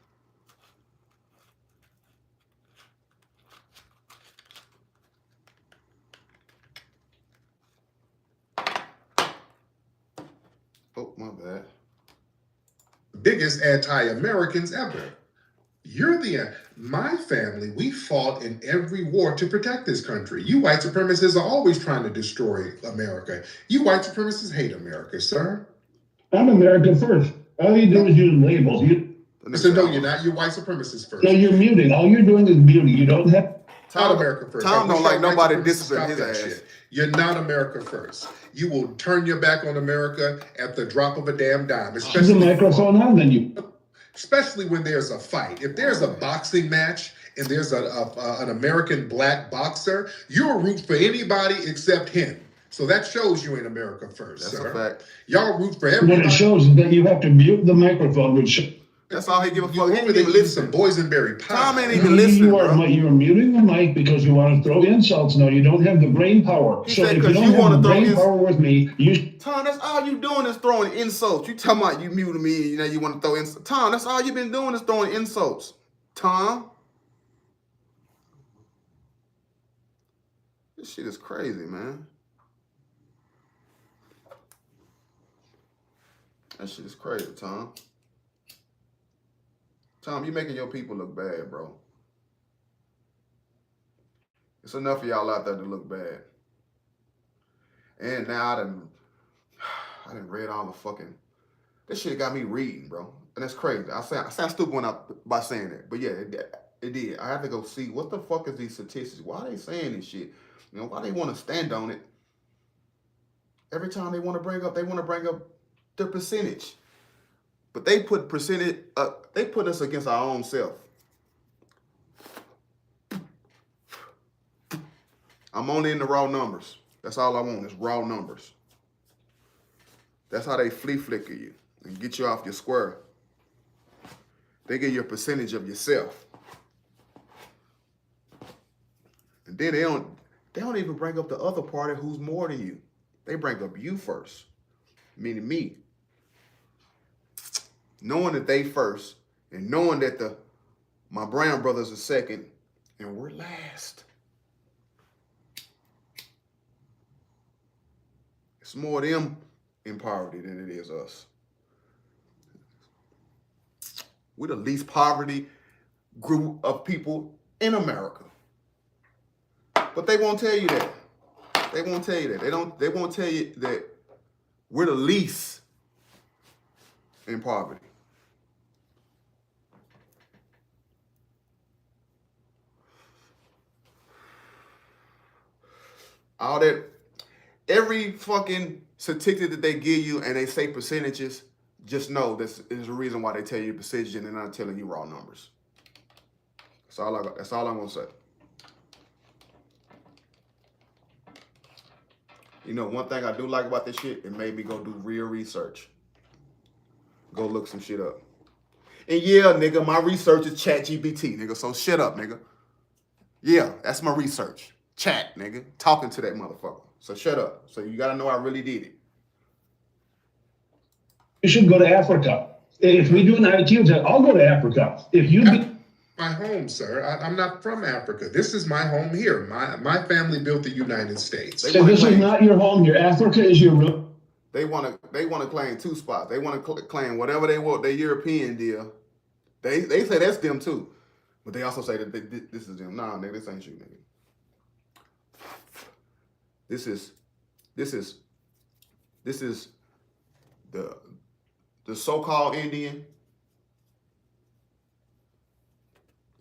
Oh, my bad.
Biggest anti-Americans ever. My family, we fought in every war to protect this country. You white supremacists are always trying to destroy America. You white supremacists hate America, sir.
I'm America first. All you do is use labels.
So no, you're not. You're white supremacists first.
No, you're muting. All you're doing is muting. You don't have.
Not America first.
Tom don't like nobody discipline his ass.
Shit. You're not America first. You will turn your back on America at the drop of a damn dime.
Especially the microphone on, then you.
Especially when there's a fight. If there's a boxing match and there's an American black boxer, you'll root for anybody except him. So that shows you ain't America first.
That's
sir.
a fact.
Y'all root for everybody.
What it shows is that you have to mute the microphone, which.
That's all he give a fuck. He ain't
They
even
eat
listen.
some boysenberry pie.
Tom ain't even listening, bro.
You're muting the mic because you want to throw insults. No, you don't have the brain power.
He
So
said
if you
'cause
don't
you
have
wanna
the
throw
brain power with me, you.
Tom, that's all you doing is throwing insults. You talking about you muting me, you know you want to throw insults. Tom, that's all you've been doing is throwing insults. Tom. This shit is crazy, man. That shit is crazy, Tom. Tom, you making your people look bad, bro. It's enough of y'all out there to look bad. And now I done read all the fucking, this shit got me reading, bro. And that's crazy. I sound stupid when by saying that. But yeah, it did. I had to go see what the fuck is these statistics? Why are they saying this shit? You know, why they want to stand on it? Every time they want to bring up the percentage. But they put percentage, they put us against our own self. I'm only in the raw numbers. That's all I want is raw numbers. That's how they flea flicker you and get you off your square. They give you a percentage of yourself. And then they don't even bring up the other party who's more than you. They bring up you first, meaning me. Knowing that they first and knowing that my brown brothers are second and we're last. It's more them in poverty than it is us. We're the least poverty group of people in America. But they won't tell you that. They won't tell you that. They won't tell you that we're the least in poverty. All that, every fucking statistic that they give you and they say percentages, just know this is the reason why they tell you percentage and they're not telling you raw numbers. That's all I'm gonna say. You know, one thing I do like about this shit, it made me go do real research. Go look some shit up. And yeah, nigga, my research is ChatGPT, nigga. So shut up, nigga. Yeah, that's my research. Chat, nigga. Talking to that motherfucker. So shut up. So you gotta know I really did it.
You should go to Africa. If we do an IQ test, I'll go to Africa. If you
My home, sir. I'm not from Africa. This is my home here. My family built the United States.
so this is not your home. Your Africa is your real.
They want to claim 2 spots. They want to claim whatever they want. Their European deal. They say that's them too, but they also say that this is them. Nah, nigga, this ain't you, nigga. This is the so-called Indian.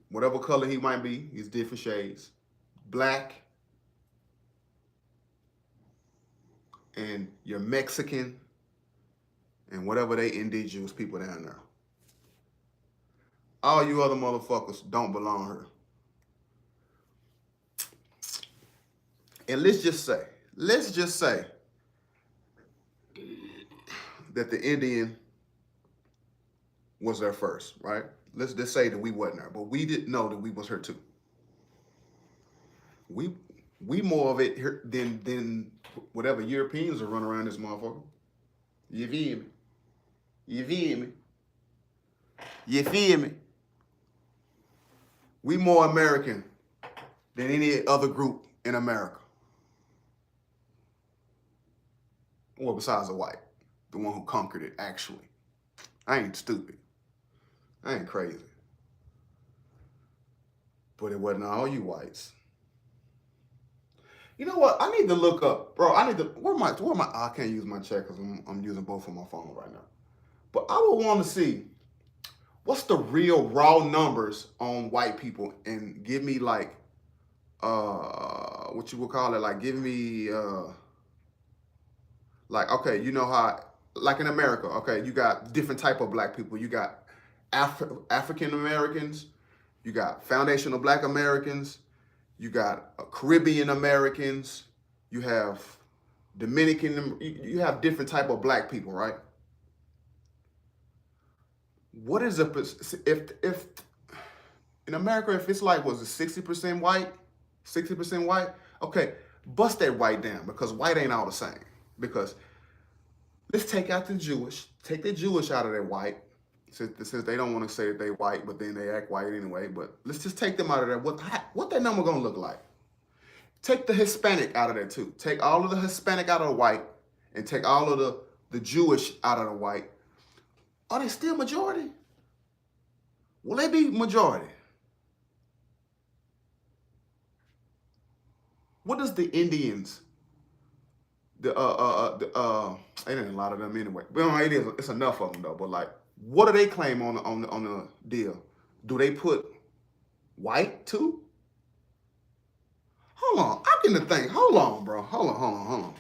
Whatever color he might be, he's different shades. Black. And you're Mexican. And whatever they indigenous people down there. All you other motherfuckers don't belong here. And let's just say that the Indian was there first, right? Let's just say that we wasn't there, but we didn't know that we was here too. We more of it here than whatever Europeans are running around this motherfucker. You feel me? You feel me? You feel me? We more American than any other group in America. Well, besides the white, the one who conquered it, actually. I ain't stupid. I ain't crazy. But it wasn't all you whites. You know what? I need to look up, bro. Where my? I can't use my check because I'm using both on my phone right now. But I would want to see what's the real raw numbers on white people, and give me like, what you would call it? Like, give me, like, okay, you know how, like in America, okay, you got different type of black people. You got African Americans, you got foundational Black Americans, you got Caribbean Americans, you have Dominican, you have different type of black people, right? What is if in America, if it's like, was it 60% white, 60% white? Okay, bust that white down, because white ain't all the same. Because let's take out the Jewish, take the Jewish out of that white, since they don't want to say that they white, but then they act white anyway. But let's just take them out of there. What that number gonna look like? Take the Hispanic out of there too. Take all of the Hispanic out of the white, and take all of the Jewish out of the white. Are they still majority? Will they be majority? What does the Indians? Ain't a lot of them anyway. Well, it's enough of them though. But like, what do they claim on the deal? Do they put white too? Hold on, I can think. Hold on, bro. Hold on.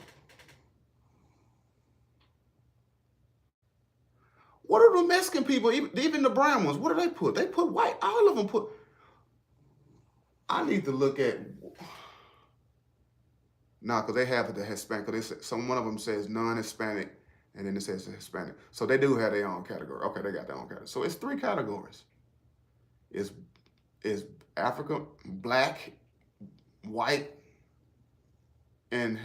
What are the Mexican people, even the brown ones? What do they put? They put white. All of them put. I need to look at. No, because they have the Hispanic. One of them says non-Hispanic, and then it says Hispanic. So they do have their own category. Okay, they got their own category. So it's 3 categories. Is Africa, Black, white, and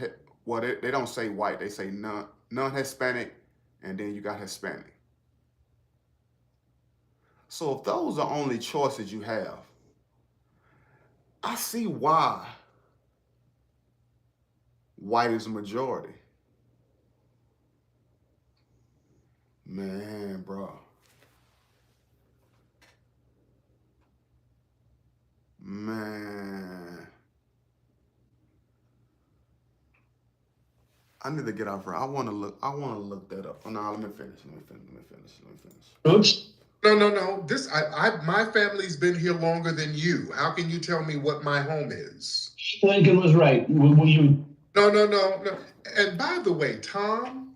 well, they don't say white. They say non-Hispanic, and then you got Hispanic. So if those are only choices you have, I see why white is a majority. Man, bro. Man. I need to get out for it. I want to look that up. Oh, no, let me finish.
Oops.
No. My family's been here longer than you. How can you tell me what my home is?
Lincoln was right. Will you?
No. And by the way, Tom,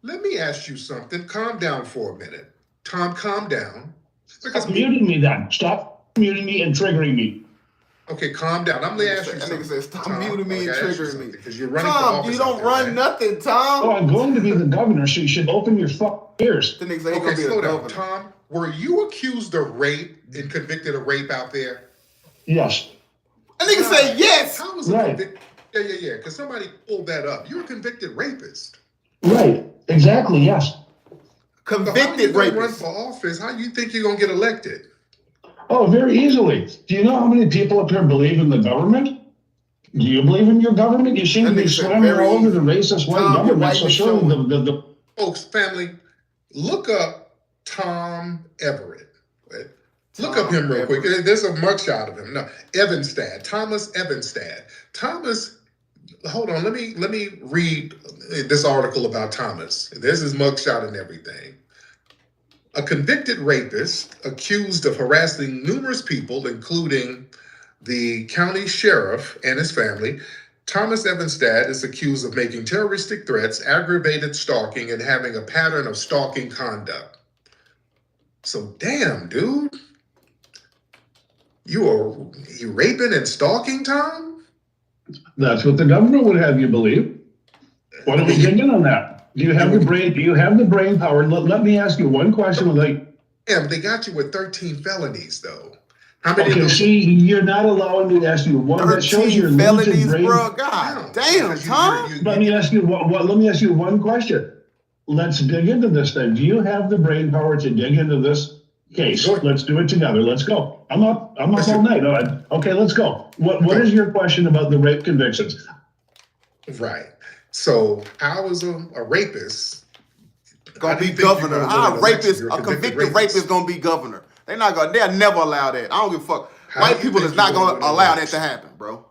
let me ask you something. Calm down for a minute. Tom, calm down.
Stop muting me then. Stop muting me and triggering me.
Okay, calm down. I'm going to ask you something.
That nigga says, stop muting me and triggering me.
Because you're running
Tom,
for office.
you don't run nothing, Tom.
Oh, I'm going to be the governor, so you should open your fucking ears.
The nigga say
Okay, slow down. Tom, were you accused of rape and convicted of rape out there?
Yes.
A nigga say yes.
How was a
Right.
convict? Yeah. Because somebody pulled that up. You're a convicted rapist.
Right. Exactly. Yes.
So how you
Convicted
gonna run
rapist.
for office? How you think you're gonna get elected?
Oh, very easily. Do you know how many people up here believe in the government? Do you believe in your government? You seem
That
to be
nigga said
slamming
very
all over
easy.
the racist white
Tom, you're
government. So
rightly
surely
showing.
the
Folks, family, look up Tom Everett. Look up him real quick. There's a mugshot of him. No, Evanstad, Thomas Evanstad. Thomas, hold on. Let me read this article about Thomas. There's his mugshot and everything. A convicted rapist accused of harassing numerous people, including the county sheriff and his family. Thomas Evanstad is accused of making terroristic threats, aggravated stalking, and having a pattern of stalking conduct. So, damn, dude. You raping and stalking, Tom?
that's what the government would have you believe. What are we thinking on that? Do you have the brain? Do you have the brain power? Let me ask you one question. Like,
Damn, they got you with 13 felonies, though. How many of
okay,
those?
see, you're not allowing me to ask you one. That shows your
13
limited
felonies,
brain.
bro. God damn,
Because
Tom.
Let me ask you let me ask you one question. Let's dig into this then. Do you have the brain power to dig into this case?
Sure.
Let's do it together. Let's go. I'm up all night. All right. Okay, let's go. What is your question about the rape convictions?
Right. So, how is a rapist
Gonna
how do
be
you think you're
governor.
gonna
How
win
a
an election?
rapist,
You're
a convicted rapist gonna be governor. They'll never allow that. I don't give a fuck.
How
White
do you
people
think
is not
you're gonna
gonna
win an
allow that
election?
to happen, bro.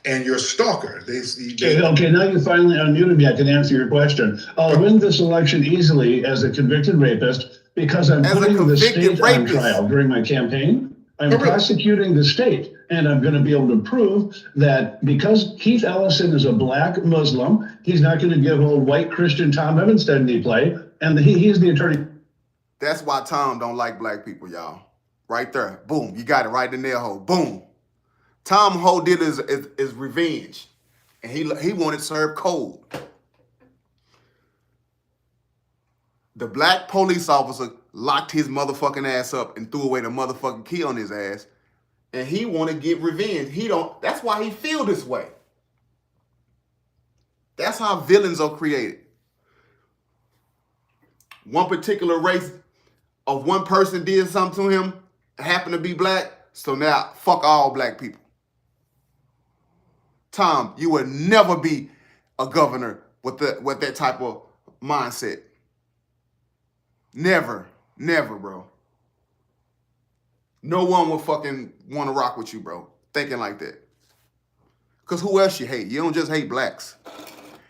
And you're a stalker.
Okay, now you finally unmuted me. I can answer your question. I'll win this election easily as a convicted rapist because I'm
As a
putting the
convicted
state on
rapist.
trial during my campaign. I'm
Oh, really?
prosecuting the state, and I'm going to be able to prove that because Keith Ellison is a black Muslim, he's not going to give old white Christian Tom Evanstead any play, and he's the attorney.
That's why Tom don't like black people, y'all. Right there. Boom. You got it right in there, hole. Boom. Tom whole did is revenge. And he wanted served cold. The black police officer locked his motherfucking ass up and threw away the motherfucking key on his ass. And he want to get revenge. That's why he feel this way. That's how villains are created. One particular race of one person did something to him, happened to be black, so now fuck all black people. Tom, you would never be a governor with that type of mindset. Never, bro. No one will fucking want to rock with you, bro, thinking like that. Because who else you hate? You don't just hate blacks.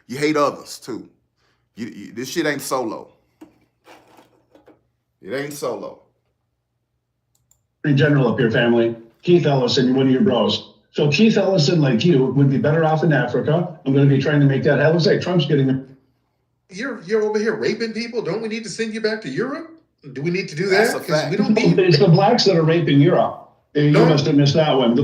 You hate others, too. This shit ain't solo. It ain't solo.
General up your family, Keith Ellison, one of your bros. So Keith Ellison, like you, would be better off in Africa. I'm going to be trying to make that. It looks like Trump's getting.
You're over here raping people. Don't we need to send you back to Europe? Do we need to do
That's
that?
a
'Cause
fact.
we don't need.
It's the blacks that are raping Europe. You
No.
must have missed that one.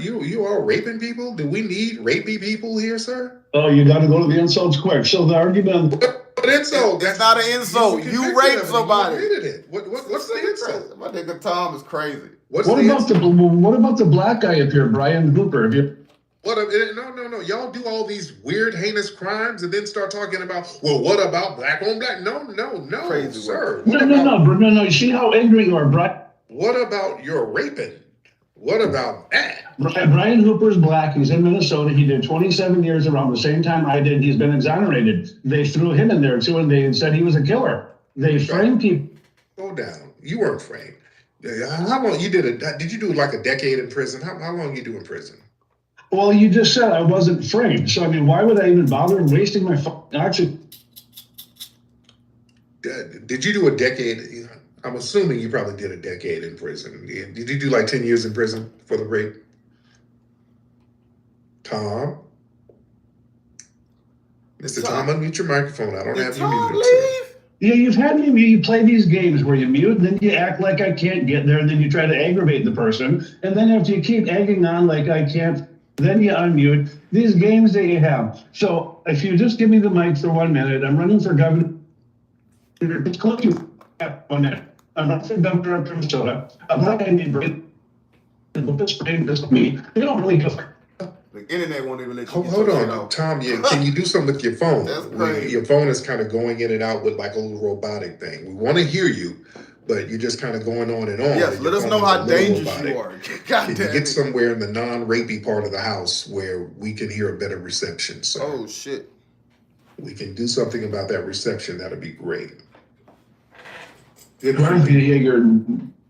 You are raping people. Do we need rapey people here, sir?
Oh, you got to go to the insults quick. So the argument.
But insult.
That's not an insult.
were
You
convicted
raped
of it.
somebody.
You admitted it. What's the insult?
My nigga Tom is crazy.
What's
What
the
about
insult?
the black guy up here, Brian Hooper? Have you?
No. Y'all do all these weird, heinous crimes and then start talking about, well, what about black on black? No,
Crazy
sir.
word.
No. You see how angry you are, Brian?
What about your raping? What about that?
Brian Hooper's black. He's in Minnesota. He did 27 years around the same time I did. He's been exonerated. They threw him in there too, and they said he was a killer. They framed people.
Go down. You weren't framed. How long you did did you do like a decade in prison? How long you do in prison?
Well, you just said I wasn't framed. So, I mean, why would I even bother wasting my actually?
Did you do a decade? I'm assuming you probably did a decade in prison. Did you do like 10 years in prison for the rape? Tom? Mr. Tom, unmute your microphone. I don't have you muted, sir.
Yeah, you've had me. You play these games where you mute, and then you act like I can't get there, and then you try to aggravate the person, and then after you keep egging on like I can't, then you unmute. These games that you have. So if you just give me the mic for 1 minute, I'm running for governor. on that. I'm not from Denver, Minnesota. I'm not going to be brain. This brain, this me. You don't really give a.
The internet won't even let you
Hold
get your shit
on,
off.
Tom. Can you do something with your phone?
That's crazy.
Your phone is kind of going in and out with like a little robotic thing. We want to hear you, but you're just kind of going on and on.
Yes,
and
let
your
us
phone
know
is a
how
little
dangerous
robotic.
you are. God
Can
damn
you get
it.
somewhere in the non-rapey part of the house where we can hear a better reception? So
Oh shit.
we can do something about that reception. That'd be great. Good
You're
for
going to
you.
hear your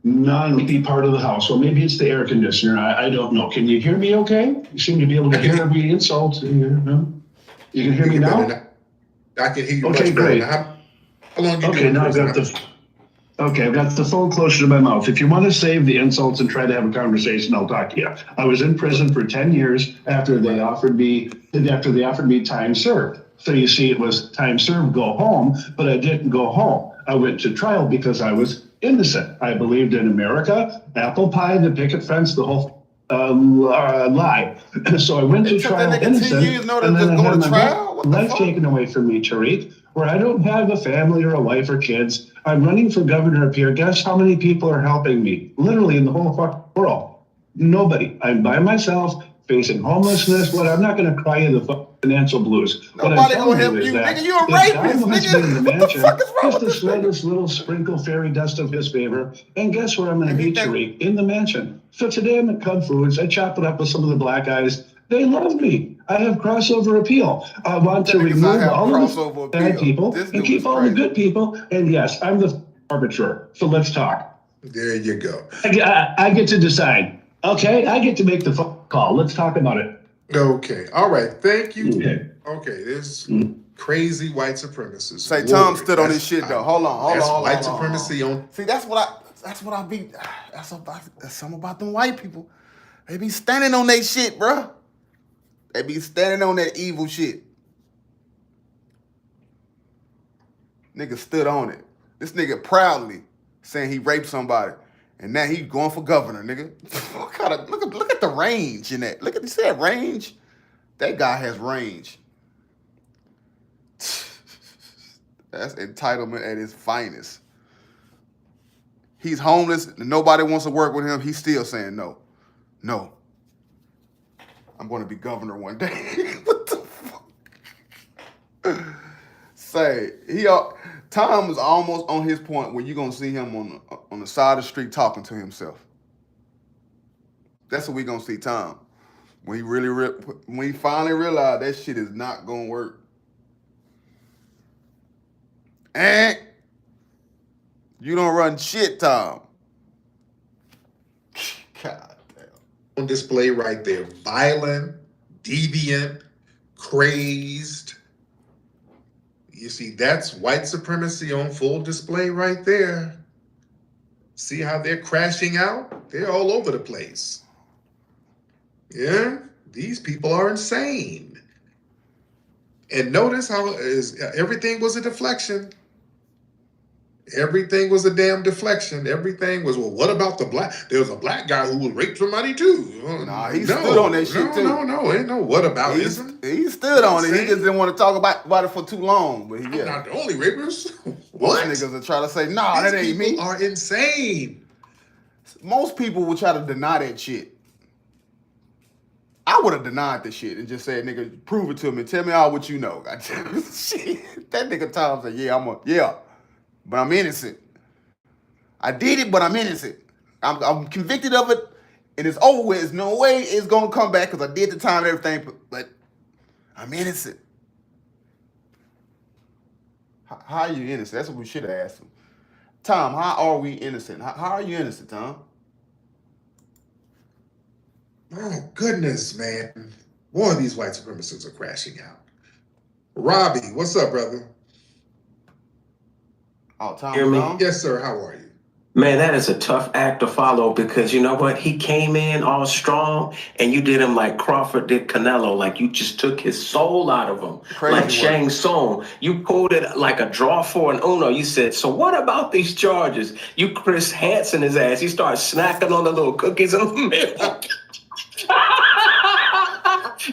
non-leaky part of the house. Well, maybe it's the air conditioner. I don't know. Can you hear me okay? You seem to be able to hear every insult. You can hear me now?
I can hear you
Okay,
much better.
great.
Now, how long you
Okay,
doing
now I've got
prison?
I've got the phone closer to my mouth. If you want to save the insults and try to have a conversation, I'll talk to you. I was in prison for 10 years after they offered me time served. So you see, it was time served, go home, but I didn't go home. I went to trial because I was innocent. I believed in America, apple pie, the picket fence, the whole lie. So I went to
It took that
trial
nigga 10
innocent,
years in order
and
to
then
just
I
go
had
to
my
trial? What the
life
fuck?
taken away from me, Tariq, where I don't have a family or a wife or kids. I'm running for governor up here. Guess how many people are helping me? Literally in the whole fucking world. Nobody. I'm by myself, facing homelessness. What? I'm not going to cry you the financial blues. What I'm
Nobody
telling
gonna
you
help
is
you,
that
nigga. You a
if God
rapist,
wants me in the
nigga. What the
mansion,
fuck is wrong
just
with
the
this nigga?
slightest little sprinkle fairy dust of his favor. And guess where I'm going to
And he
be,
think-
Tariq? In the mansion. So today I'm at Cub Foods. I chop it up with some of the black guys. They love me. I have crossover appeal. I want to
That nigga's not
remove
have
all of
crossover
the bad
appeal.
people
This
and
dude
keep
is
all the
crazy.
good people. And yes, I'm the arbiter. So let's talk.
There you go.
I get to decide. Okay, I get to make the phone call. Let's talk about it.
Okay. All right. Thank you.
Okay.
Okay. This crazy white supremacist.
Say Tom
Lord,
stood on
that's-
his shit though. Hold on.
That's
Hold
white
on.
supremacy on.
See, that's what I be. That's something about them white people. They be standing on that shit, bruh. They be standing on that evil shit. Nigga stood on it. This nigga proudly saying he raped somebody, and now he going for governor, nigga. Look at the range in that. You see that range? That guy has range. That's entitlement at its finest. He's homeless. And nobody wants to work with him. He's still saying no. No. I'm going to be governor one day. What the fuck? Say, Tom is almost on his point where you're going to see him on the side of the street talking to himself. That's what we're going to see Tom. When he finally realized that shit is not going to work. And you don't run shit, Tom. God damn.
On display right there. Violent, deviant, crazed. You see, that's white supremacy on full display right there. See how they're crashing out? They're all over the place. Yeah, these people are insane. And notice how everything was a deflection. Everything was a damn deflection. Everything was, well, what about the black? There was a black guy who would rape somebody too.
Nah, he stood on that shit too.
No, ain't no what about ism.
He stood on it. He just didn't want to talk about it for too long. But
I'm
yeah,
not the only rapist.
most
What?
niggas will try to say, nah,
These
that ain't me.
people are insane.
Most people will try to deny that shit. I would have denied the shit and just said, nigga, prove it to me. Tell me all what you know. Shit. That nigga Tom said, yeah, but I'm innocent. I did it, but I'm innocent. I'm convicted of it, and it's over with. There's no way it's gonna come back because I did the time and everything, but I'm innocent. How are you innocent? That's what we should have asked him. Tom, how are we innocent? How are you innocent, Tom?
Oh, goodness, man. Boy, these white supremacists are crashing out. Robbie, what's up, brother?
Oh, Tom,
Hear me?
Tom?
Yes, sir. How are you?
Man, that is a tough act to follow because you know what? He came in all strong and you did him like Crawford did Canelo. Like you just took his soul out of him.
Crazy
like
work.
Shang Tsung. You pulled it like a draw for an Uno. You said, so what about these charges? You Chris Hansen his ass. He started snacking on the little cookies in the middle.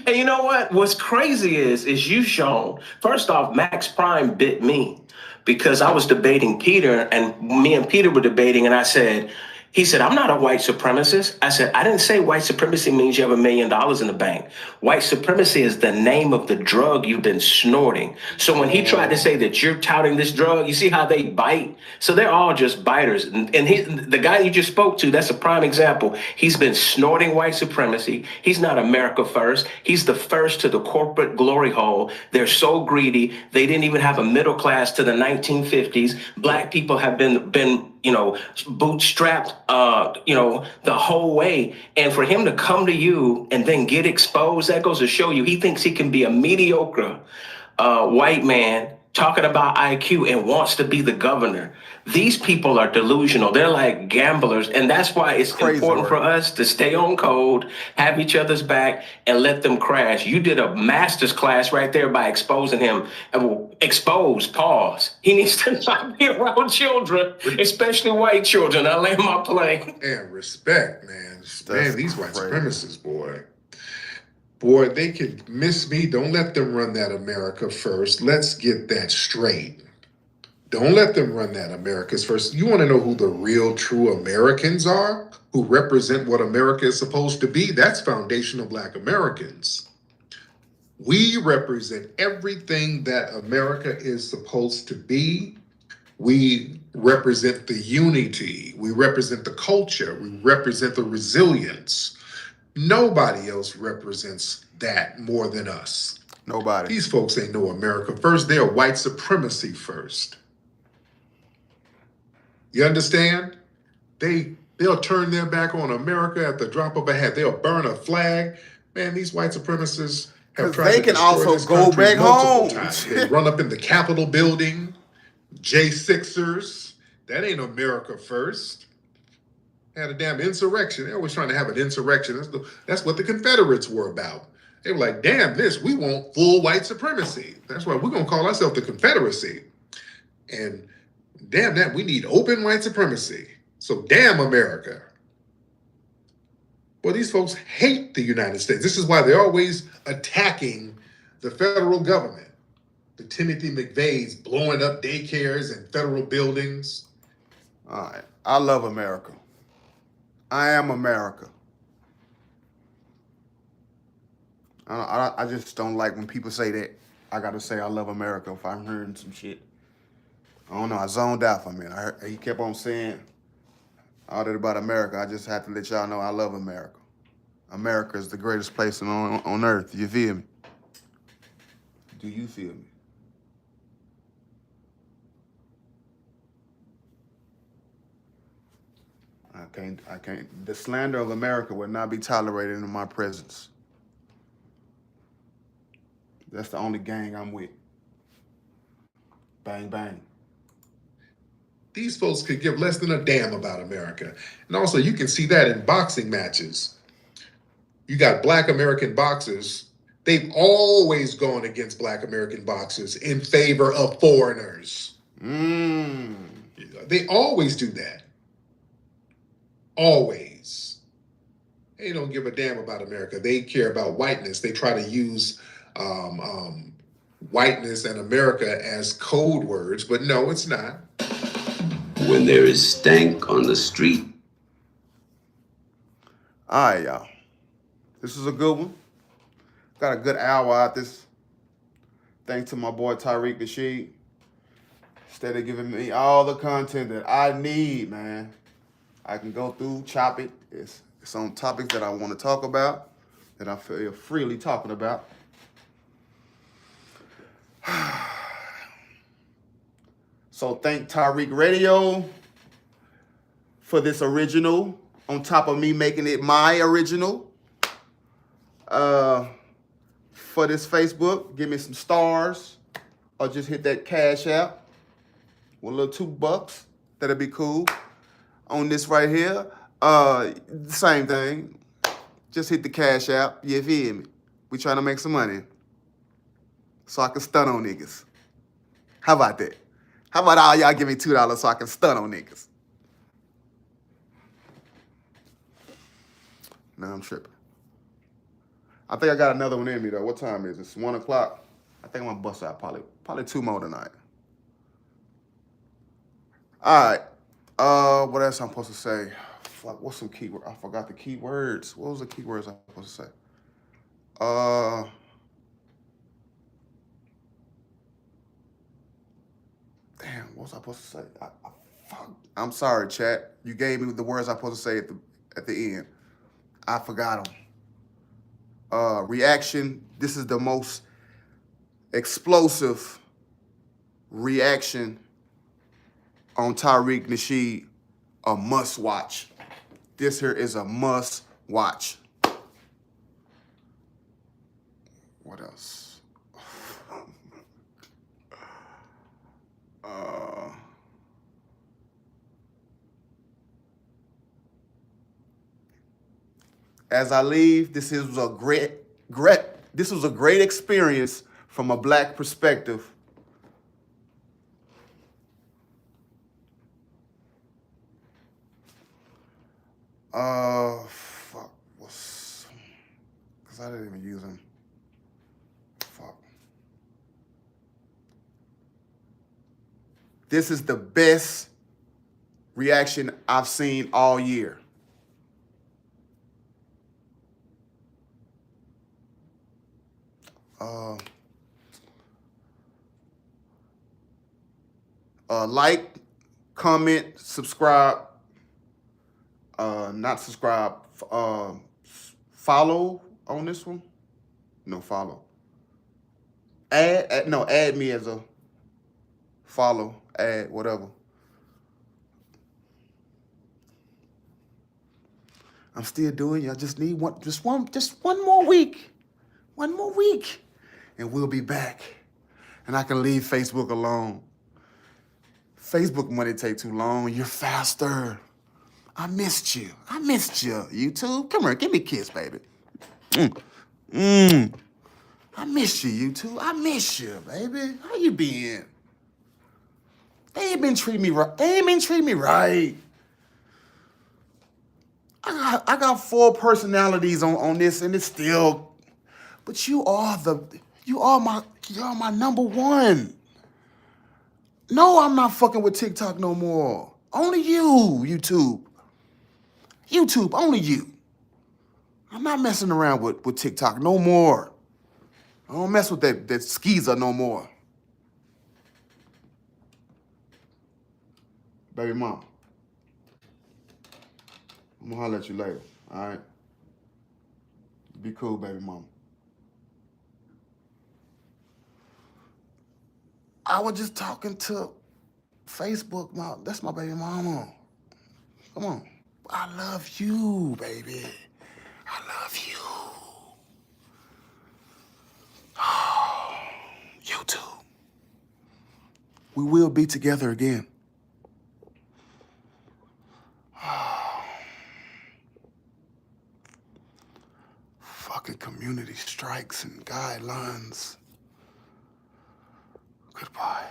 And you know what? What's crazy is you shown, first off, Max Prime bit me. because I was debating Peter, and me and Peter were debating, and he said, I'm not a white supremacist. I said, I didn't say white supremacy means you have $1 million in the bank. White supremacy is the name of the drug you've been snorting. So when he tried to say that you're touting this drug, you see how they bite? So they're all just biters. And the guy you just spoke to, that's a prime example. He's been snorting white supremacy. He's not America first. He's the first to the corporate glory hole. They're so greedy. They didn't even have a middle class to the 1950s. Black people have been bootstrapped, the whole way. And for him to come to you and then get exposed, that goes to show you he thinks he can be a mediocre white man talking about IQ and wants to be the governor. These people are delusional. They're like gamblers. And that's why it's important for us to stay on code, have each other's back, and let them crash. You did a master's class right there by exposing him. Expose, pause. He needs to not be around children, especially white children. I land my plane.
And respect, man. Man, these white supremacists, boy. Boy, they could miss me. Don't let them run that America first. Let's get that straight. Don't let them run that America's first. You want to know who the real, true Americans are? Who represent what America is supposed to be? That's foundational Black Americans. We represent everything that America is supposed to be. We represent the unity. We represent the culture. We represent the resilience. Nobody else represents that more than us.
Nobody.
These folks ain't no America first. They're white supremacy first. You understand? They'll turn their back on America at the drop of a hat. They'll burn a flag. Man, these white supremacists have tried
they
to
can
destroy
also
this
go
country
back
multiple
home.
times. They run up in the Capitol building, J6ers. That ain't America first. Had a damn insurrection. They're always trying to have an insurrection. That's what the Confederates were about. They were like, damn this, we want full white supremacy. That's why we're going to call ourselves the Confederacy. And damn that, we need open white supremacy. So damn America. Well, these folks hate the United States. This is why they're always attacking the federal government. The Timothy McVeighs blowing up daycares and federal buildings.
All right. I love America. I am America. I just don't like when people say that. I got to say I love America if I'm hearing some shit. I don't know. I zoned out for a minute. He kept on saying all that about America. I just have to let y'all know I love America. America is the greatest place on earth. You feel me? Do you feel me? I can't. The slander of America will not be tolerated in my presence. That's the only gang I'm with. Bang, bang.
These folks could give less than a damn about America. And also, you can see that in boxing matches. You got Black American boxers. They've always gone against Black American boxers in favor of foreigners. They always do that. Always. They don't give a damn about America. They care about whiteness. They try to use whiteness and America as code words, but no, it's not.
When there is stank on the street.
All right, y'all. This is a good one. Got a good hour out this. Thanks to my boy Tariq Nasheed. Instead of giving me all the content that I need, man, I can go through, chop it. It's on topics that I want to talk about, that I feel freely talking about. So thank Tariq Radio for this original, on top of me making it my original. For this Facebook, give me some stars, or just hit that Cash App with a little $2. That'll be cool. On this right here, same thing. Just hit the Cash App. You feel me? We trying to make some money, so I can stun on niggas. How about that? How about all y'all give me $2 so I can stun on niggas? Nah, I'm tripping. I think I got another one in me though. What time is it? It's 1 o'clock. I think I'm gonna bust out probably 2 more tonight. All right. What else I'm supposed to say? Fuck, what's some keyword? I forgot the keywords. What was the keywords I'm supposed to say? Damn, what was I supposed to say? Fuck. I'm sorry, chat. You gave me the words I'm supposed to say at the end. I forgot them. Reaction. This is the most explosive reaction on Tariq Nasheed. A must watch. This here is a must watch. What else? As I leave, this was a great experience from a black perspective. Fuck, because I didn't even use them. Fuck. This is the best reaction I've seen all year. Like, comment, subscribe. Not subscribe. Follow on this one. No, follow. Add me as a follow. Add whatever. I'm still doing it. I just need one more week. One more week. And we'll be back. And I can leave Facebook alone. Facebook money take too long. You're faster. I missed you. YouTube. Come here, give me a kiss, baby. I miss you, YouTube. I miss you, baby. How you been? They ain't been treating me right. I got 4 personalities on this, and it's still. But you are my number one. No, I'm not fucking with TikTok no more. Only you, YouTube. YouTube, only you. I'm not messing around with TikTok no more. I don't mess with that skeezer no more. Baby mom, I'm gonna holler at you later, all right? Be cool, baby mom. I was just talking to Facebook. That's my baby mama. Come on. I love you, baby. I love you. Oh, you too. We will be together again. Fucking community strikes and guidelines. Goodbye.